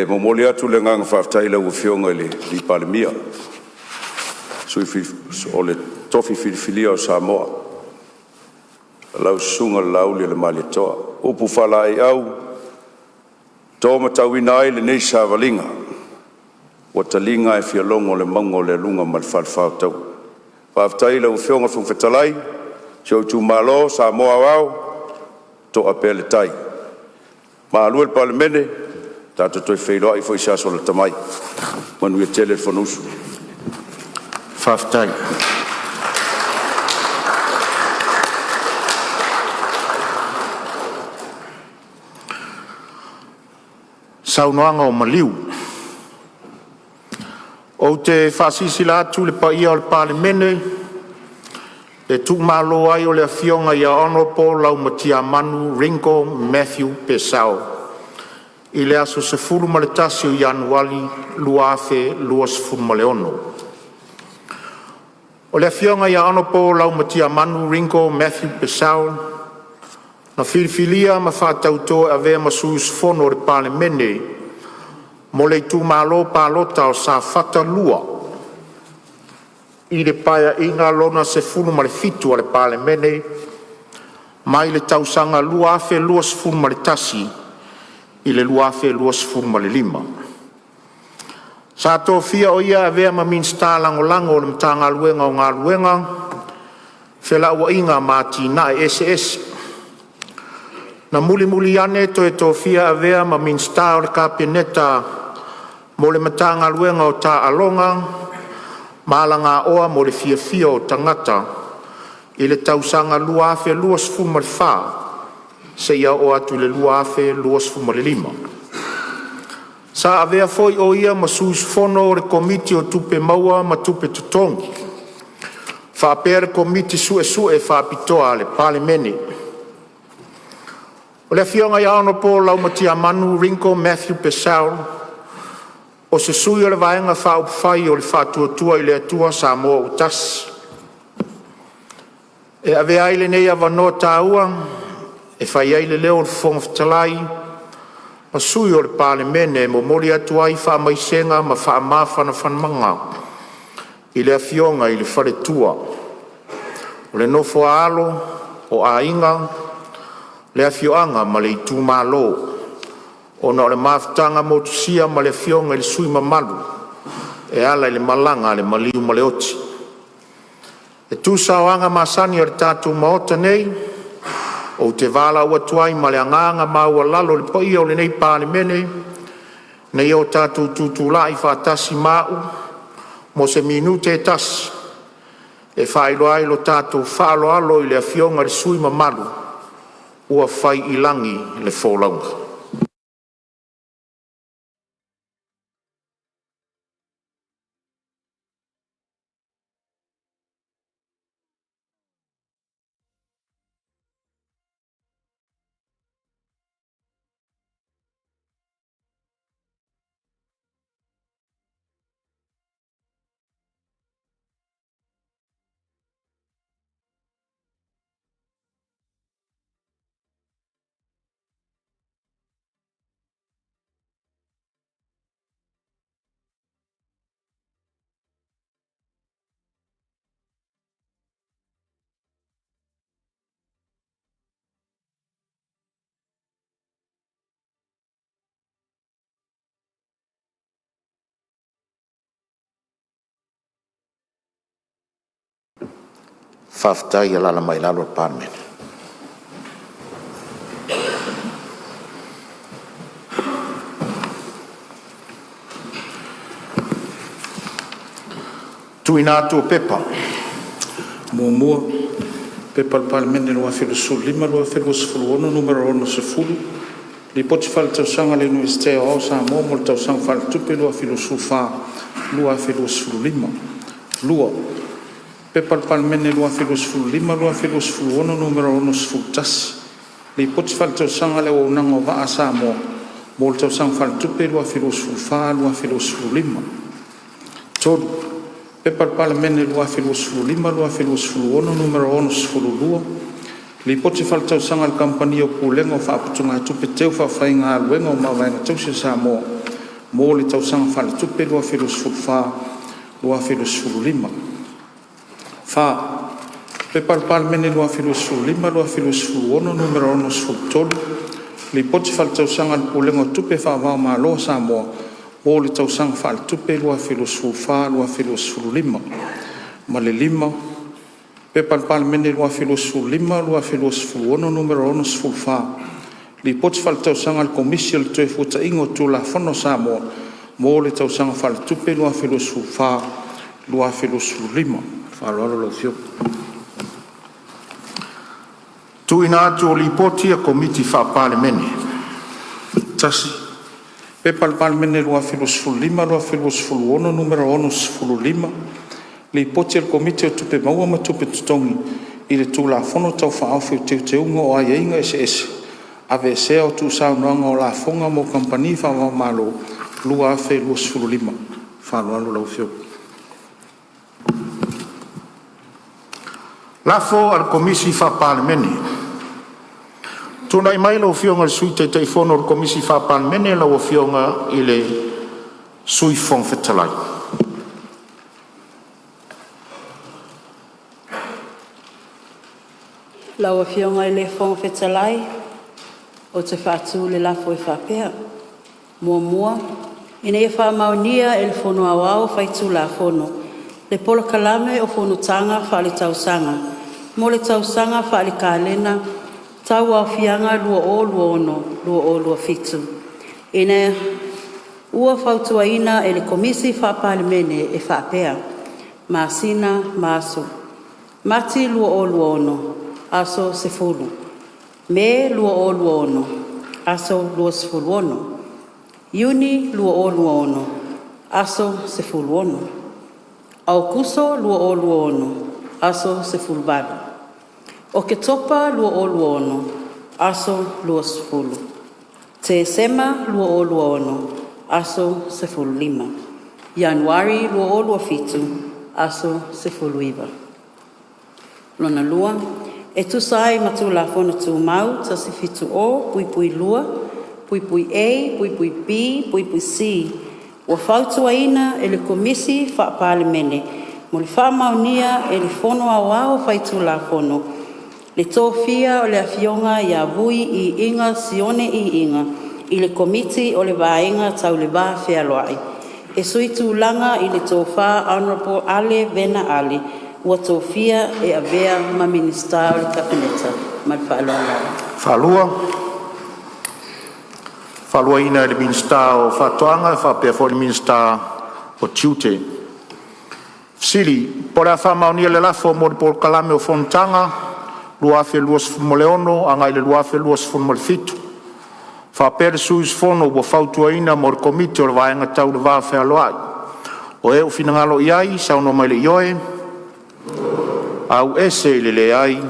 momoli atu le nganga whaftai lau fionga li Palemene. Sui o le tofi filifilia o Samoa. Lau sunga lau le mali toa. Upu whalai au. Tō matawina ai le nei sāwalinga. Wa talinga e fia longo le mango le lunga mal whalwhau tau. Whaftai lau fionga whewhetalai. Sio tu malo Samoa wau. To Apia le tai. Ma alua le Palemene. Tātou toi wheiloa i fo isa so le tamai. Manu ia tele whanusu. Whaftai. Saunoanga o maliu. O te whasisi la atu le paia o le Palemene. Le tu malo ai o le fionga ia Honorable lau matia manu Ringo Matthew Pesau. I le aso se fulu ma le tasi o Ianuari luafe luas fulu ma le ono. O le fionga ia Honorable lau matia manu Ringo Matthew Pesau. Na filifilia ma whātautoa a vea masuyus fono o le Palemene. Mo le tu malo palota o sa whata lua. I le paia inga lona se fulu ma le fitu o le Palemene. Mai le tausanga luafe luas fulu ma le tasi. I le luafe luas fulu ma le lima. Sa tō fia o ia a vea ma minsta lango o le mtanga luenga o ngā luenga. Whela ua inga ma tina e SS. Na muli ane to e tō fia a vea ma minsta o le kapeneta mo le matanga luenga o tā alonga. Malanga oa mo le fia o tangata. I le tausanga luafe luas fulu ma le wha. Se ia o atu le luafe luas fulu ma le lima. Sa avea foi o ia ma sus fono o le komiti o tupe maua ma tupe tutongi. Whapea le komiti sue whapitoa le Palemene. O le fionga ia Honorable lau matia manu Ringo Matthew Pesau. O se sui o le vaenga whauwhai o le whatuatua i le atua Samoa utas. E avea ile nei avanoa tāua. E whai eile leo le whongwhitalai. Ma sui o le Palemene mo mori atu ai wha maisenga ma wha mawhana whanmanga. I le fionga i le wharetua. O le nofo alo o a inga. Le afioanga ma le itu malo. O na le maftanga motusia ma le fionga i le sui mamalu. E ala i le malanga le maliu ma le oti. E tu sauanga masani o le tatu maota nei. O te vala ua tuai ma le anganga ma ua lalo le paia o le nei Palemene. Nei o tatu tutula i whatasi mau. Mo se minute e tasi. E whailo ai lo tatu whaalo alo i le afionga le sui mamalu. Ua whai ilangi le wholaunga. Whaftai ala mai lalo le Palemene. Tuina atu pepa. Mua pepa le Palemene lua filosolima lua filosofuluono numero 10 li poti fale tausaga le Universite o Samoa mo le tausaga faletupe lua filosofa lua filosofululima lua pepa le Palemene lua filosofululima lua filosofuluono numero 11 li poti fale tausaga le auaunaga o va'a Samoa mo le tausaga faletupe lua filosofa lua filosofululima tolu pepa le Palemene lua filosofululima lua filosofuluono numero 11 li poti fale tausaga le kampania pulenga o fa'aputuga tupe teu fa'afaiga aluega o mavaega tausi Samoa mo le tausaga faletupe lua filosofa lua filosofululima fa pepa le Palemene lua filosofululima lua filosofuluono numero 13 li poti fale tausaga le pulenga o tupe fa'avao malo Samoa o le tausaga fa'aletupe lua filosofa lua filosofululima ma le lima pepa le Palemene lua filosofululima lua filosofuluono numero 14 li poti fale tausaga le komisi o le toe fuataʻiga o tulafono Samoa mo le tausaga fa'aletupe lua filosofa lua filosofululima fa'aloalo laufioga Tuina atu o lipoti a komiti wha'Palemene. tasi pepa le Palemene lua filosofululima lua filosofuluono numero 15 li poti le komiti o tupe maua ma tupe totogi i le tulafono taufa'aofi o teuteuga o aiaiga ese ave sea o tu'usaunoaga o lafoga mo kampani fa'avao malo lua afe 25 fa'aloalo laufioga Lafo al komisi wha'Palemene. Tuna i mai lau fionga le sui te teifono le komisi wha'Palemene lau fionga i le sui whongwhetalai. Laua fionga I le whongwhetalai o te whātu le lafo I whapea. Mua, ina e whamaunia e le whono awao whaitu la whono. Le pola kalame o whono tanga whaali tausanga. Mo le tausanga whaali kālena, tau au fianga lua o lua fitu. Ina ua whautua ina e le komisi wha'Palemene e whapea. Masina, maso. Mati lua ono. Aso se fulu. Me lua ono. Aso lua se fulu ono. Iuni lua ono. Aso se fulu ono. Aukuso lua ono. Aso se fulu badu. O ke topa lua ono. Aso lua se fulu. Te sema lua ono. Aso se fulu 5. Ianuari lua fitu. Aso se fulu 5. Lona lua. E tu sai matu la fono tu mau, tasi fitu o, pui lua, pui A, pui B, pui C. Wa fautua ina e le komisi wha'Palemene. Mo le wha'amaunia e le fono awao whaitu la fono. Le tōwhia o le awhionga ia vui I inga sione I inga. I le komiti o le vaenga tau le vā whialoai. E sui tūlanga I le tōwha Honorable Ale Vena Ale. Ua tōwhia e avea ma minista o le kabineta. Ma le whaalua. Whalua ina le minista o whatoanga, whapea fo le minista o tiute. Sili, pore a whamaunia le lafo mo le pol kalame o fontanga, luafe luas moleono, angai le luafe luas fun fitu. Whapea le suis fono ua whautua ina mo le komite o le vaenga tau le vā whialoai. O e o finangalo iai, sauno mai le ioe, au ese le ai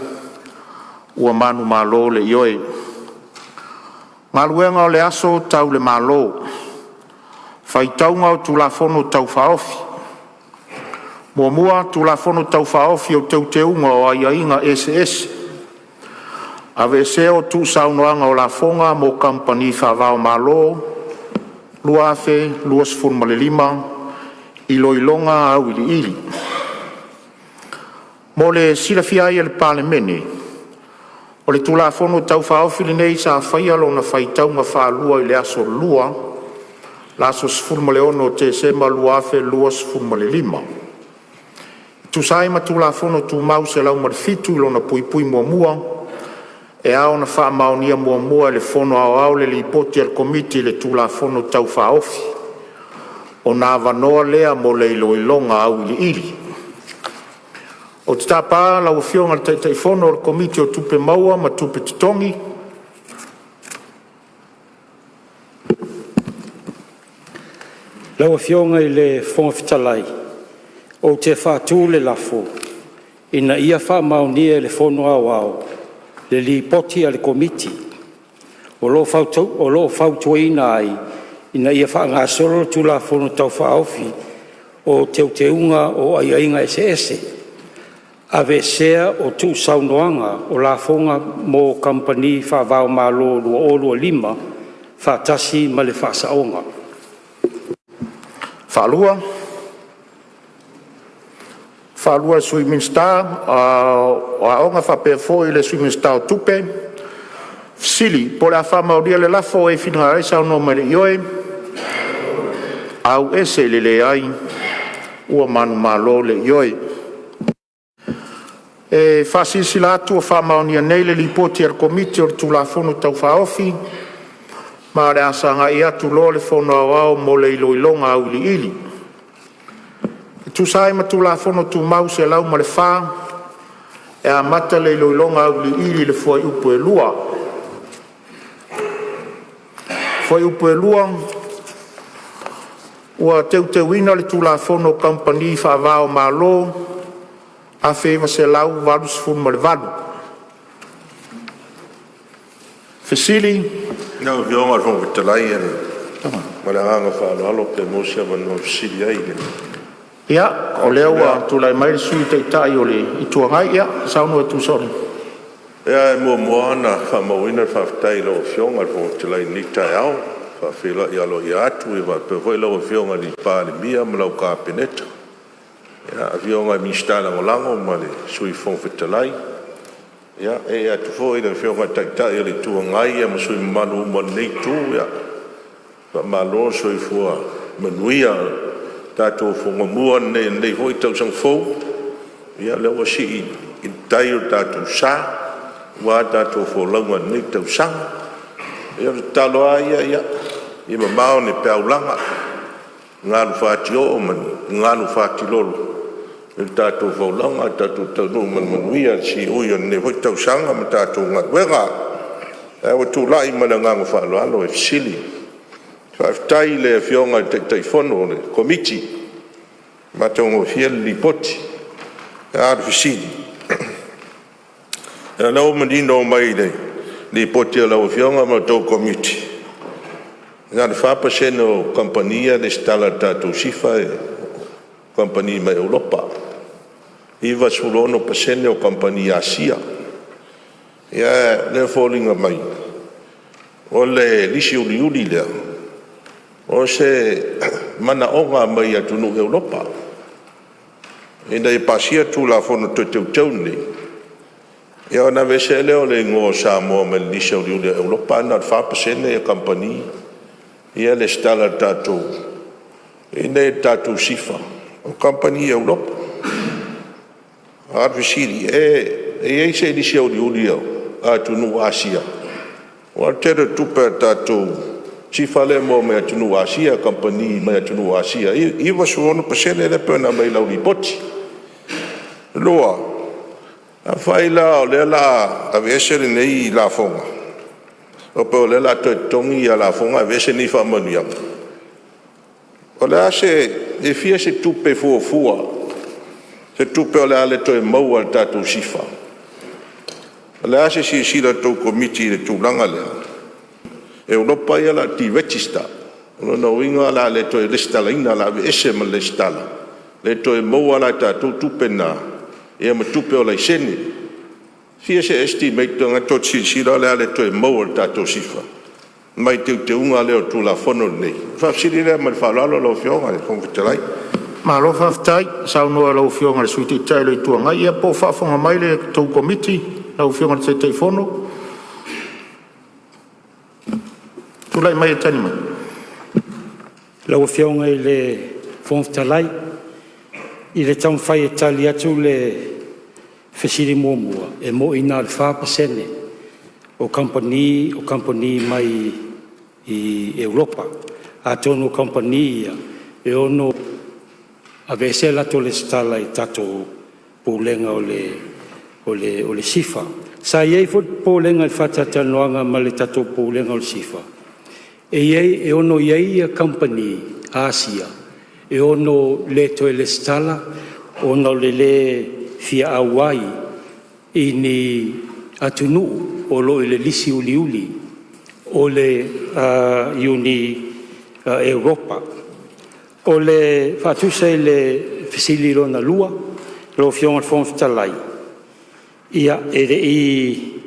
ua manu malo le ioe. Ngaluenga o le aso tau le malo. Whaitaunga o tulafono tau whaofi. Mua tulafono tau whaofi o teuteunga o aiainga SS. Ave se o tu saunoanga o la fonga mo kampani whavao malo. Luafe, luas funmalelima, iloilonga au ili. Mo le silafia ia le Palemene, o le tulafono tau whaofi le nei sa whaia lo na whaitaunga whaalua I le aso lua, la aso sfurma le ono te sema luafe lua sfurma le 5. Tusai ma tulafono tu mau se lau marifitu I lona puipui muamua. E ao na wha maonia muamua le fono au le lipoti al komiti le tulafono tau whaofi. O nā wanoa lea mo le iloilonga au ili. O te tāpā lau whionga le teifono o komiti o tupe maua ma tupe titongi. Lau whionga I le whonga whitalai. O te whātū le lafo. Ina ia wha maonia le fono au. Le lipoti al komiti. O lo whautuina ai. Ina ia wha ngā soro tu la fono tau whaofi. O teunga o aiainga ese. Ave sea o tu saunoanga o la fonga mo company wha malo lua lima. Wha tasi ma le wha saonga. Whalua swimming star, o aonga whapea le swimming star o tupe. Sili, po le a whamauria le lafo e whina reisa o no mere ioe. Au ese le ai, ua manu malo le ioe. E whasisila atu o whamaunia nei le lipoti ar komiti o tulafono tau whaofi. Ma le asanga I atu lo le fono au mo le iloilonga au ili. Tusai ma tulafono tu mau se lau ma le wha. E a mata le iloilonga au ili le foi upo e lua. Foi upo e lua. Ua teuwina le tulafono company whaavao malo. A whewa se lau waru sifun ma le waru. Fesili. Nau vionga rong vitalai ane. Mala anga whaalo pe mosia manu fisili ai. Ia, o lea ua tulai mai le sui teitai o le ituangai ia, saunu e tu sori. Ia e mua moana whamauina whaftai lau vionga rong vitalai niktai au. Whawhila I alo I atu e wa pe hoi lau vionga ni Palemene ma lau ka peneta. Ia a vionga mistala ngolango ma le sui fong vitalai. Ia e atu fo ina vionga taitai le tuangai ia ma sui manu ma nei tu ia. Wa malo sui fua manuia tātou whonga mua nei hoi tau sang fau. Ia leo si I tai o tātou sa. Wa tātou wholaunga nei tau sang. Ia talo a ia. Ia mamao ne peaulanga. Ngalu whāti o mani. Ngalu whāti lolo. Ia tātou wholaunga, tātou tau no manuia si uia nei hoi tau sanga ma tātou ngatuenga. Ia o tū lai mana ngangu whaaloalo e fisili. Whaftai le whionga te whono le komiti. Matongo fiel li poti. Ar fisili. Ia lau manino mai li poti a lau whionga ma tau komiti. Ia le whapasene o kompania le stala tātou sifa e kompania mai Europa. Iwa sulono pasene o kompania Asia. Ia le fōlinga mai. O le lisi uli lea. O se mana onga mai atunu Europa. Ina I pasia tu la fono teu nei. Ia ona vese leo le ngō Samoa me lisi uli Europa na whapasene e kompania. Ia le stala tātou. Ina e tātou sifa. O kompania Europa. Arvisiri e se lisi uli atunu Asia. O tere tupe tātou sifa le mo me atunu Asia, kompania me atunu Asia. Iwa suono pasene le pena mai lau lipoti. Loa. A whaila o le la a vesere nei la fonga. O pe o le la tongi a la fonga a vesere ni whamanuia. O le ase e fia se tupe fua. Se tupe o le ale to e mau al tātou sifa. O le ase si sila tau komiti le tūlanga lea. E Europa ia la ti register. O na winga la le to e listala ina la ese ma listala. Le to e mau ala tātou tupe na. E ma tupe o la isene. Fia se estimate nga to sila le ale to e mau al tātou sifa. Mai te unga leo tu la fono nei. Whapsiri lea ma le whalalo lau whionga le kongwitalai. Ma lo whaftai, saunua lau whionga le suiti tai le tuangai. Ia po whafonga mai le tau komiti, lau whionga le te fono. Tulai mai e tani mai. Lau whionga le whongtalai. I le taun whai e tali atu le whesiri mua e mo ina le 4% o company mai i Europa. A tonu company ia e ono a vese la to le stala i tato pulenga o le sifa. Sa iei fot pulenga i whatata noanga ma le tato pulenga o le sifa. E ono iei a company Asia. E ono le to le stala, ono le fia awai i ni atunu o lo le lisi uli o le iuni Europa. O le fatusa i le fisili lona lua, lo fionga fonfitalai. Ia iei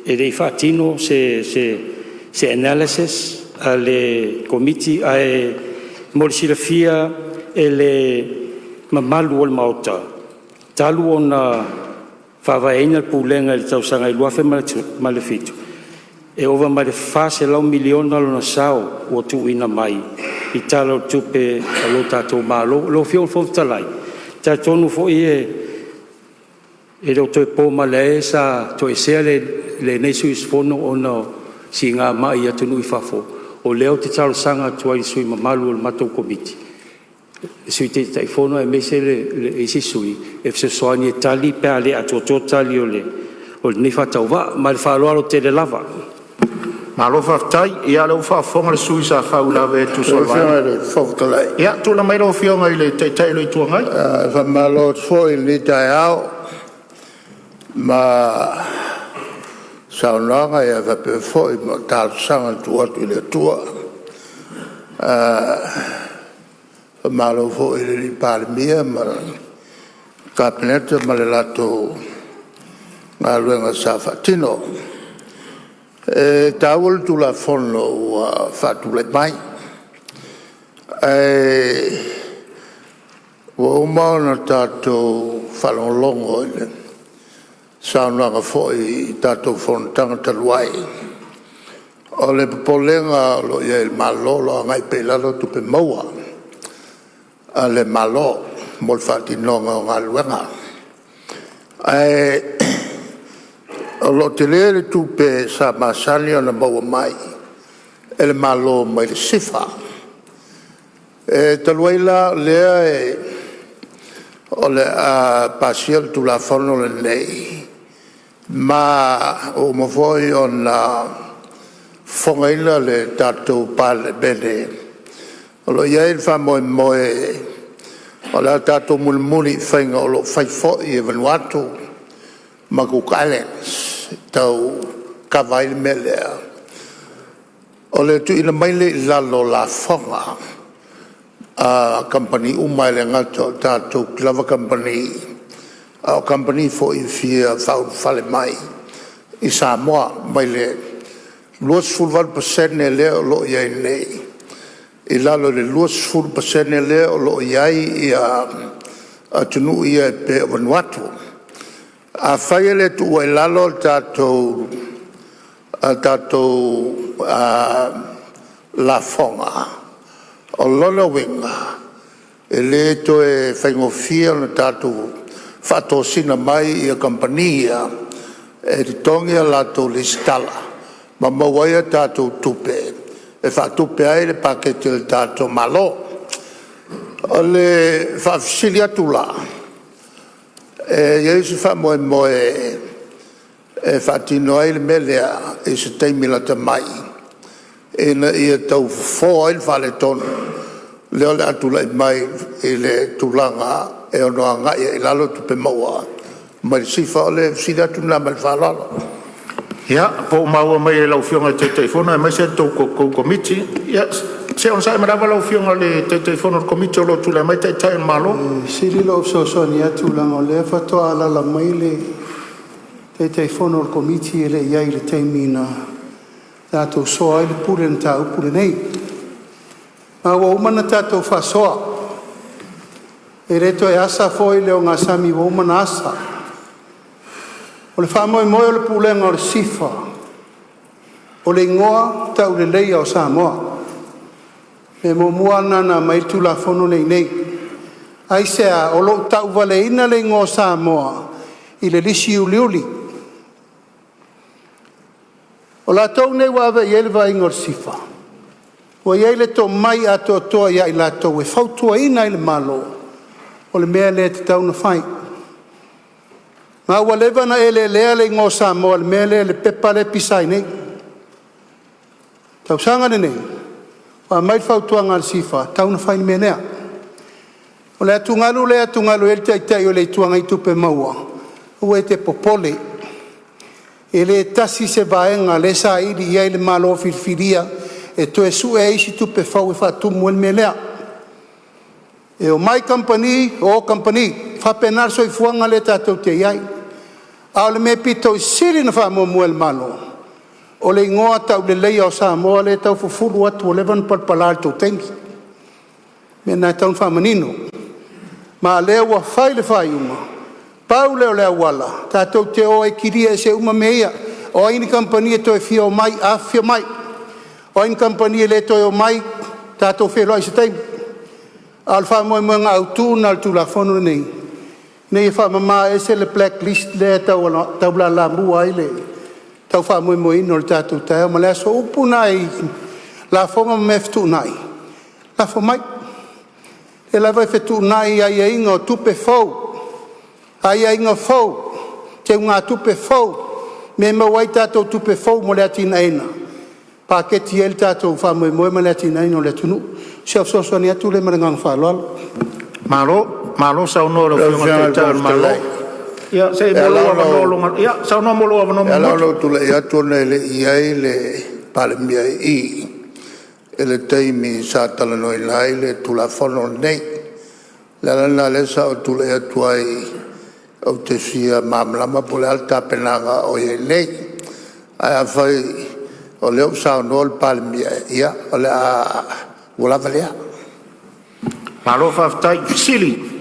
e fatino se analysis le committee ai molisilafia e le mamalu o le maota. Talu ona whawaiena pulenga le tausanga i luafe ma le fitu. E ova ma le fase lau miliona lona sao o tuina mai. I talo tupe alo tatou malo, lo fion fontalai. Ta tonu fo e lo toi po ma le sa toi sea le nesu isfono ona si ngā mai atunu i fafo. O leo te talo sanga tua i sui mamalu o le matou komiti. Sui te taifono e mese le isi sui. E fse soani e tali pe ale ato tali o le nifa tau va, ma le whaaloalo te le lava. Malo whaftai, ia leo whafonga le sui sa whaulawe tu solwai. Ia, tula mai lo fionga i le teitelo i tuangai. Whamalo foi ni tai au, ma saunanga ia vape foi ma tālu sanga tu atu i le tua. Malo foi le Palemene ma kabinete ma le lato ngā luenga sa whatino. Tāwal tu la fono ua whatu le mai. Ua umauna tātou whalonglongo i le saunanga foi tātou fono tangata luai. O le polenga lo ia il malolo ngai pe lalo tupe maua. A le malo mo le whatinonga o ngā luenga. O lo te lea le tupe sa masani o na maua mai. E le malo mai le sifa. Taluaila lea o le pasiel tu la fono le nei. Ma o mawhoi o na whangaila le tātou Palemene. O lo iei le whamoe moe o le tātou mulimuni whainga o lo whaifoi e Vanuatu ma Cook Islands tau kawaile melea. O le tu ina maile i lalo la whanga a company umai le ngato tātou Clever Company o company fo i fia whale mai i Samoa mai le 2% e leo lo iai nei. I lalo le 2% e leo lo iai i a tunu ia e pe Vanuatu. A whaia le tu e lalo tātou la whonga o lona winga e le to e whaingofia na tātou whatosina mai i a kompania e ritongia lato le stala ma mawaia tātou tupe e whatupe ai le pakete le tātou malo o le whafisili atu la e Yesu whamoe moe e whatino ai le melea e se teimila te mai e na ia tau fōa il whale tonu leo le atula i mai i le tulanga e ono anga i lalo tupe maua mai sifa o le sida tuna mai whalalo. Ia, po maua mai e lau fionga te teifono e mai se tau komiti. Ia, se on sai marawa lau fionga le te teifono komiti o lo tula mai te tai malo. Siri lo so ni atulanga o le whatoa ala mai le te teifono komiti e le iai le teimina tātou soa i le pure na tau pure nei. Ma wa umana tātou whasoa. E reto e asa foi leo ngā sami wa umana asa. O le whamoe moe o le pulenga o le sifa. O le ingoa tau le leia o Samoa. Me mo muana na mai tula fono nei. Ai sea o lo tau vale ina le ngō Samoa i le lisi uliuli. O la tau nei wawe i ele vai ngor sifa. O i ele to mai ato toa ia i la tau e fautua ina i le malo. O le mea le te tau na whai. Ma ua lewa na ele lea le ngō Samoa le mea le pepa le pisai nei. Tau sanga nei. Wa mai fautua ngal sifa. Tau na whai ni menea. O le atungalu ele taitai o le tuanga i tupe maua. Ua e te popole. E le tasi se vaenga le sa ili ia le malo filfilia e to e su e isi tupe fau e whatumu el melea. E o mai company, whapenar so i fuanga le tatou te iai. A le me pito i siri na whamomu el malo. O le ingoa tau le leia o Samoa le tau fufuru atu o levan palpalar tau tengi. Me nai tau whamanino. Ma lea ua whai le whai uma. Pau leo lea wala. Tātou te o e kiria e se uma meia. O aini kampani e toi fia o mai, a fia mai. O aini kampani e le toi o mai, tātou whelo ai se teim. Al wha moe moe ngā autu na al tula whono nei. Nei e wha mama e se le blacklist le tau la la mua ai le. Tau wha moe moe ino le tātou tae. Ma lea so upu nai. La whonga meftu nai. La who mai. E la vai fetu nai ai e inga o tupe fau. Ai ai inga fau. Te unga tupe fau. Me mawai tātou tupe fau mo le atina ena. Paketi el tātou wha moe moe ma le atina ena o le tunu. Siaf soswani atu le marangang whaloalo. Malo sa unoro whiunga te tau malo. Ia, se molo wa manolo. Ia, sa unoro molo wa manolo. Ia lao tula ia tona le iai le Palemene i. Ele teimi sa tala noi lai le tula whono nei. Le lana le sa o tula ia tuai o te sia mamlama po le alta penanga o ye nei. Ai a whai o leo sa o nol Palemene ia o le a ulawa lea. Malo whaftai sili.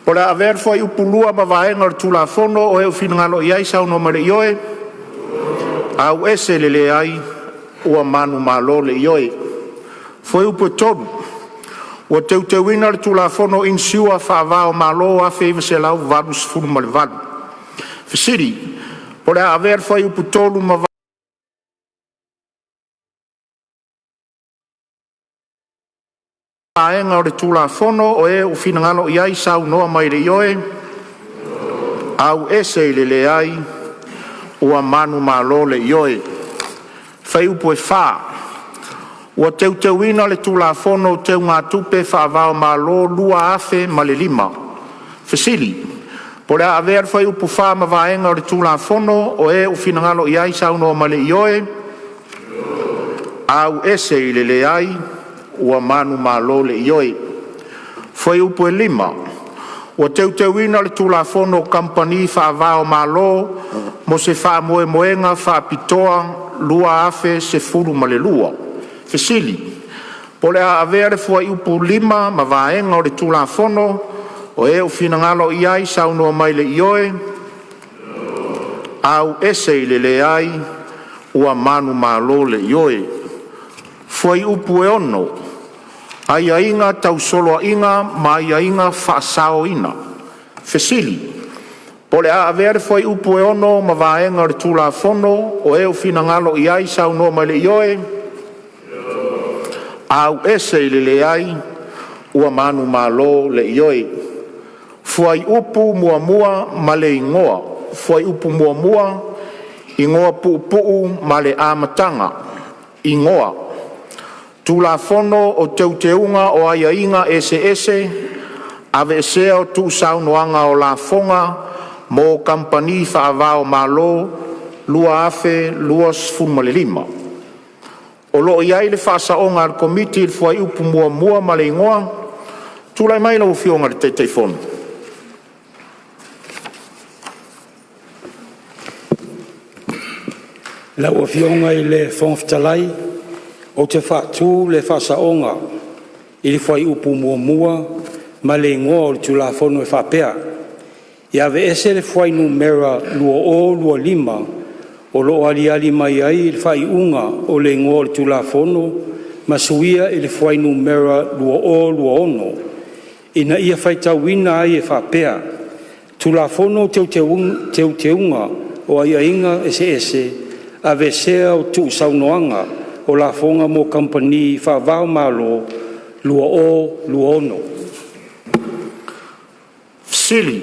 Po le a ver fwai upulua ma vaenga o tula whono o eo whinangalo iai sa uno mare ioe. Au ese le ai ua manu malo le ioe. Foi upo tonu. O te wina le tula whono in siua whaavao malo a whaiva se lau vadu sifuru ma le vadu. Fisiri, po le a ver fai upo tonu ma vaenga o le tula whono o e u whinangalo iai sau noa mai le ioe. Au ese le ai ua manu malo le ioe. Fai upo e whaa. Ua teuina le tula whono teu ngā tupe whaavao malo lua afe ma le lima. Fesili. Po le a ver fai upu wha ma vaenga o le tula whono o e u whinangalo iai sauno ma le ioe. Au ese i le ai ua manu malo le ioe. Fai upu e lima. Ua teuina le tula whono company whaavao malo mo se wha moe moenga wha pitoa lua afe se furu ma le lua. Fesili. Po le a avere fua i upu lima ma vaenga o le tula whono o e u whinangalo iai sauno mai le ioe. Au ese i le ai ua manu malo le ioe. Fua i upu e ono. Ai a inga tau solo a inga ma ai a inga whaasao ina. Fesili. Po le a avere fua i upu e ono ma vaenga o le tula whono o e u whinangalo iai sauno mai le ioe. Au ese i le ai ua manu malo le ioe. Fuai upu mua mua ma le ingoa. Fuai upu mua mua ingoa puu ma le amatanga. Ingoa. Tula whono o teuteunga o aia inga ese ave esea o tu saunoanga o la fonga mo kampani whaavao malo lua afe lua sfuma le lima. O lo iai le whaasaonga ar komiti il fuai upu mua mua ma le ingoa, tūlai mai lau whionga le teitei whono. Lau o whionga i le whongwhitalai, o te whaatū le whaasaonga i le fuai upu mua mua ma le ingoa o le tula whono e whapea. Ia ve ese le fuai numera lua o lua lima, o lo ali mai ai il fai unga o le ngol tula fono masuia i le fuainu mera lua ono, ina ia faitauina ai e whapea, tulafono teuteunga o aiainga ese, a vesea o tu saunoanga o la fonga mo company whavao malo lua ono. Sili,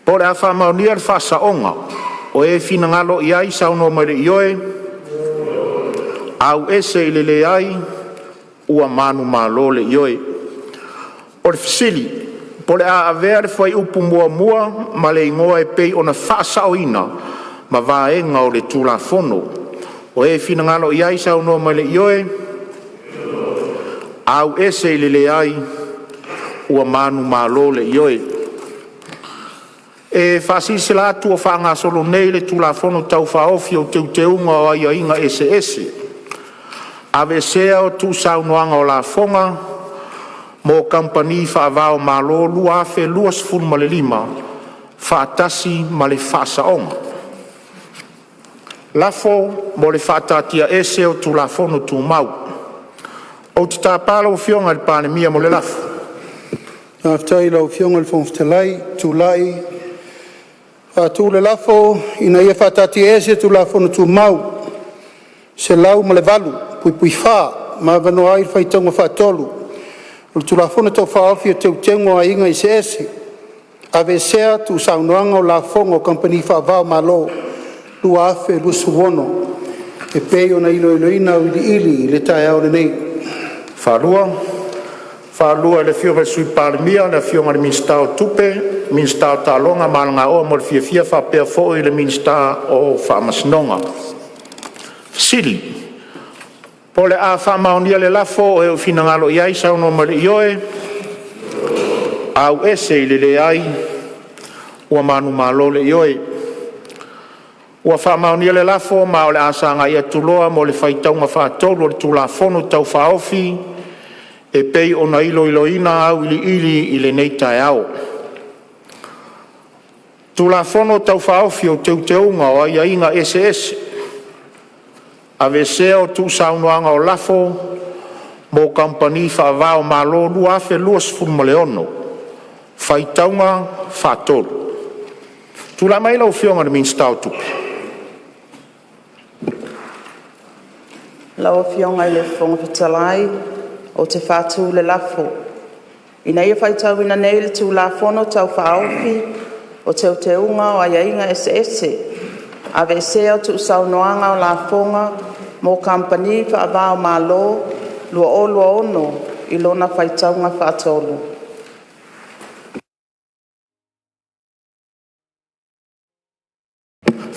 po le a whamaunia le whasaonga, o e finangalo i ai sauno mai le ioe, au ese i le ai, ua manu malo le ioe. O le fisili, po le a avea le whai upu mua ma le ingoa e pei o na whasaoina, ma vaenga o le tulafono. O e finangalo i ai sauno mai le ioe, au ese i le ai, ua manu malo le ioe. E whasisi la atu o whanga solo nei le tulafono tau whaofi o teuteunga o aiainga ese. Ave sea o tu saunoanga o la fonga, mo company whaavao malo lua afe luas fun ma le lima, whaatasi ma le whaasaonga. Lafo mo le whaatatia ese o tulafono tu mau. O te tāpala o fionga le Palemene mo le lafo. Aftai lau fionga le fonftalai, tulai, tu le lafo, ina ia whatati ese tu lafo na tu mau, se lau ma le valu, pui wha, ma vano ai whaitonga whatolu, o tu lafo na tau whaofi o teu tengo a inga i se ese, ave sea tu saunoanga o lafonga o company whaavao malo, lua afe lusuwono, e peo na iloina o ili le tae au nei. Whalua le fionga sui Palemene, le fionga le minsta o tupe, minsta o talonga, malanga o mo le fia whapea fo i le minsta o whamasnonga. Sili, po le a whamaunia le lafo o e o finangalo i ai sauno ma le ioe, au ese i le ai, ua manu malo le ioe. Ua whamaunia le lafo ma o le asanga i atuloa mo le whaitaunga whaatolu o le tulafono tau whaofi, e pei o na iloina au ili i le nei tae au. Tulafono tau whaofi o teuteunga o aiainga ese. Ave sea o tu saunoanga o lafo, mo company whaavao malo lua afe luas fulmaleono, whaitaunga whaatolu. Tula mai lau fionga le minsta o tupe. Lau fionga i le fonga fitalai, o te whātū le lafo. Ina ia whaitauina nei le tū lafono tau whaofi o te unga o aiainga ese. Ave sea o tu saunoanga o lafonga mo company whaavao malo lua ono i lona whaitaunga whaatolu.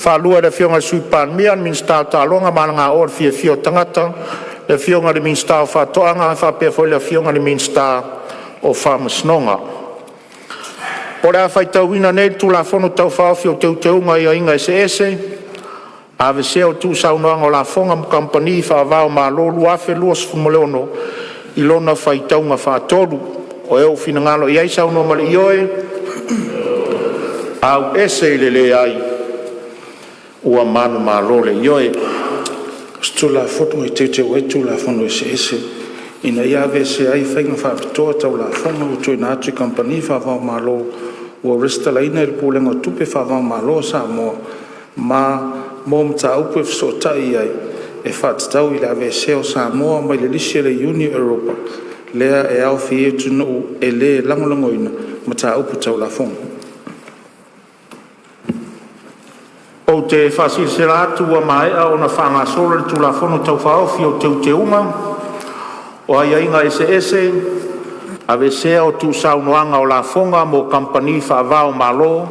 Whalua le fionga sui Palemene, minsta talonga malanga o fia tangata, le fionga le minsta o whatoanga, whapea foi le fionga le minsta o whamasnonga. Po rea whaitauina nei tu la fono tau whaofi o teuteunga i ainga ese, ave sea o tu saunoanga o la fonga mo company whaavao malo lua afe luas fumaleono i lona whaitaunga whaatolu, o eo finangalo i ai sauno mali ioe, au ese i le ai, ua manu malo le ioe. Stula foto i te wetula fono ese. Ina ia vese ai whainga whapitoa tau la fono o tui nātui company whawao malo ua resta laina il pūlenga tupe whawao malo Samoa ma mōm ta upu e whsotai ai e whatatau i la vese o Samoa mai le lisi le Uni Europa lea e au fi e tunu e le langolangoina ma ta upu tau la fono. O te whasirisera atu ua maea o na whangasora le tulafono tau whaofi o teuteunga, o aiainga ese, ave sea o tu saunoanga o la fonga mo company whaavao malo,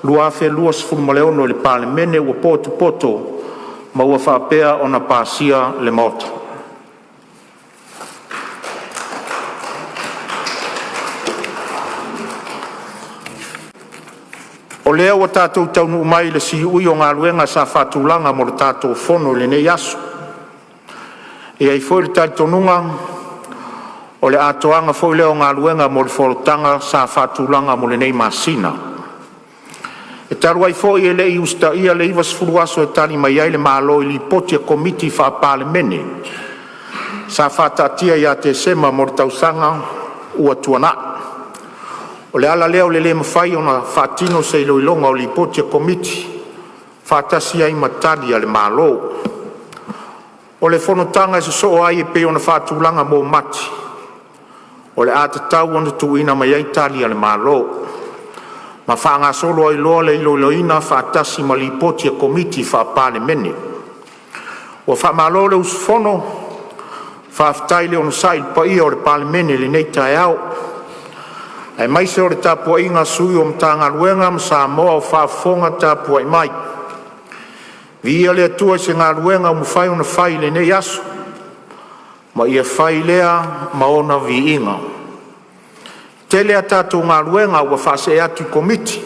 lua afe luas fulmaleono le Palemene ua poto, ma ua whapea o na pasia le mota. O lea ua tātou taunu umai le si ui o ngā luenga sa whatulanga mo le tātou fono le nei asu. E ai foi le taitonunga o le atoanga foi leo ngā luenga mo le wholotanga sa whatulanga mo le nei masina. E taru ai fo'i e le'i usta'ia le iwa sefulu aso e tali mai ai le mālo i li poti a komiti fa Palemene. Sa whātātia ia te sema mo le tausaga ua tuana. O le ala leo le le mawhai o na whātino se iloilonga o li poti a komiti. Whātasi ai matali a le mālo. O le whanotanga e so ai e pe o na whātulanga mō mati. O le ātatau ona tuina mai ai tali a le mālo. Ma whaanga solo ai loa le iloiloina whaatasi ma li poti a komiti wha Palemene. O wha mālo le usfono, whaaftai le ono sai pa ia o le Palemene le nei tae au. Ai maise o le tapua inga sui o mtanga luenga ma Samoa o whaafonga tapua i mai. Via le atua se ngā luenga o mwhai o na whai le nei aso. Ma ia whai lea ma ona vi inga. Tele a tātou ngā luenga ua whase atu komiti.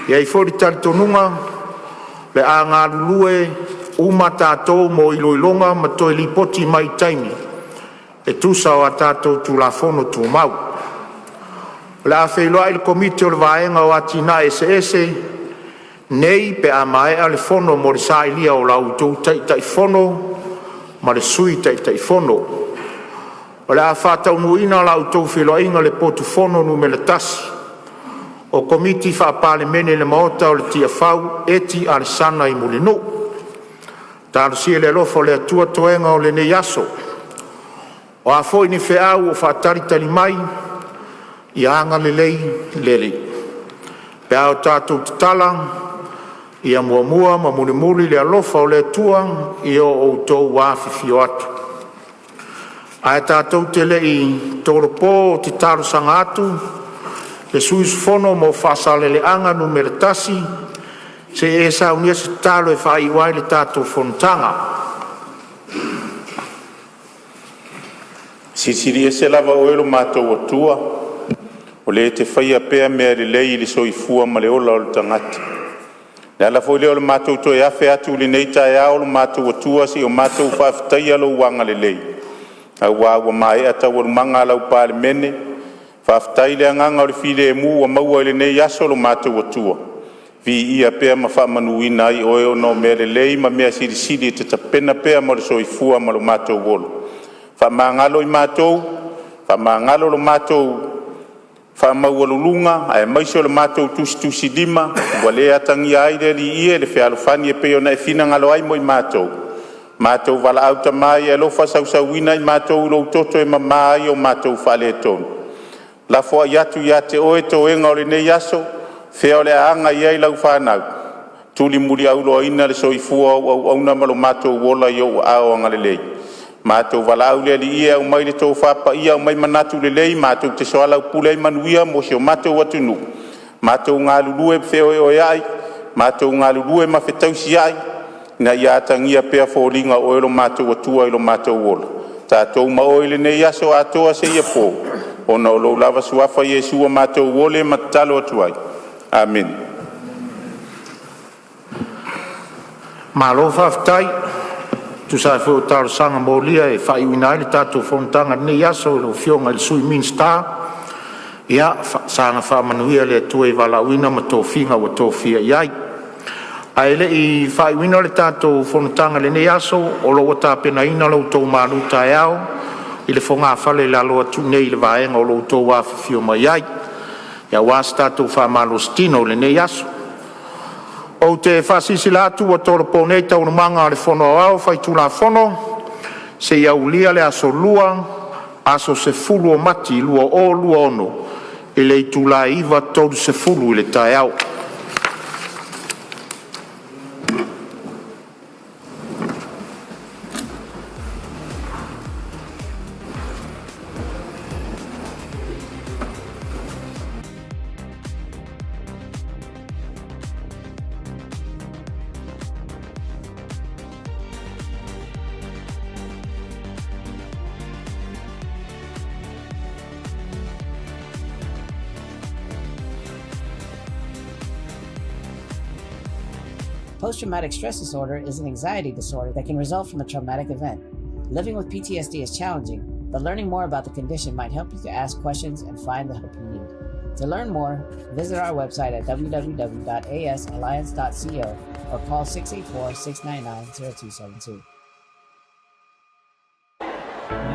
Ia i fori tari tonunga, le a ngā lulue uma tātou mo iloilonga ma toi li poti mai taimi. E tusa o a tātou tu la fono tu mau. Le a whailoa i le komiti o le vaenga o atina ese nei pe a mai a le fono mo le sa ilia o lau tau tai fono ma le sui tai fono. O le a whātaunuina la utou whiloainga le potu fono numele tasi. O komiti wha Palemene le maota o le tia whau eti a le sana i mulinu. Tāru sia le lofo le atua toenga o le nei aso. O a foi ni whiau o whātari tali mai i anga le lei lele. Pea o tātou tala i a mua ma mulimuli le alofa o le atua i o outou wāwhiwhio atu. Ai tātou te lei tōropo te tāro sanga atu, le suis fono mo whasale le anga numere tasi, se e sa unia se tālo e whai wai le tātou fontanga. Sisiri e se lava oelo mātou atua, o le te whaia pēr mea le lei le soifua ma le ola o le tangati. Le ala foi leo le mātou to e awhi atu le nei tae ao le mātou atua si o mātou whawhitai alo wanga le lei. Au wa mai ata wa manga lau Palemene fa ftai le nganga o le file mu wa maua le nei aso lo matu watua vi ia pe ma fa manuina i o no mele lei ma me sidi te tapena pe ma le soifua ma lo matu wol fa mangalo i matu fa mangalo lo matu fa maua lulunga ai mai so lo matu tusi dima wa le atangi ai le ia le fe alfani pe ona e fina ngalo ai mo i matu Mātou wala auta mai e lofa sausauina i mātou lo toto e mamai o mātou whale tonu. La fua iatu ia te oe to enga o le nei aso, whea o le anga iai lau whanau. Tuli muri aulo ina le soifua au auna malo mātou wola i o ao anga le lei. Mātou wala au le li ia au mai le tō whapa ia au mai manatu le lei, mātou te soala au pulei manuia mo se o mātou atunu. Mātou ngā lulue wheo e o iai, mātou ngā lulue ma whetausi iai, na ia tangia pea fōringa o elo mātou atua ilo mātou wola. Tātou ma oile nei aso atoa se ia pō. Ona o lo lava suafa Iesua mātou wole matalo atuai. Amen. Malo whaftai, tu sai fo taro sanga molia e whai winai le tātou whontanga nei aso ilo fionga il sui minsta. Ia, sanga whamanuia le tue wala wina ma tō whinga wa tō whia iai. Aile i whai wina le tātou whonotanga le nei aso, o lo wata pena ina lo tō mālu tae au, i le whonga whale la loa tu nei le vaenga o lo tō wāwhiwhio mai ai. Ia wās tātou whamalo stino le nei aso. O te whasisi la atu wa tōra pōnei tau na manga le whono au, whai tu la whono, se iau lia le aso lua, aso se fulu o mati, lua o lua ono, e le i tu la iwa tōru se fulu i le tae au. Post-traumatic stress disorder is an anxiety disorder that can result from a traumatic event. Living with PTSD is challenging, but learning more about the condition might help you to ask questions and find the help you need. To learn more, visit our website at www.asalliance.co or call 684-699-0272.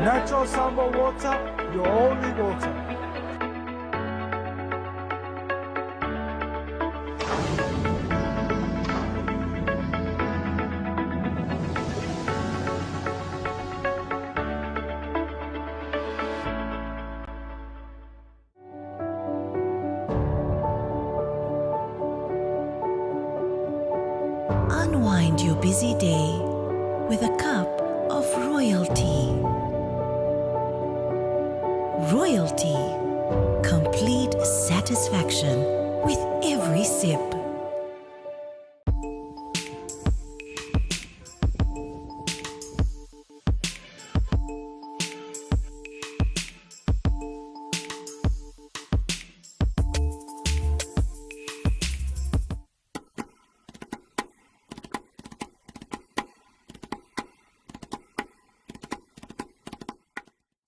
Natural Samba water, your only water. Unwind your busy day with a cup of royal tea. Royal tea, complete satisfaction with every sip.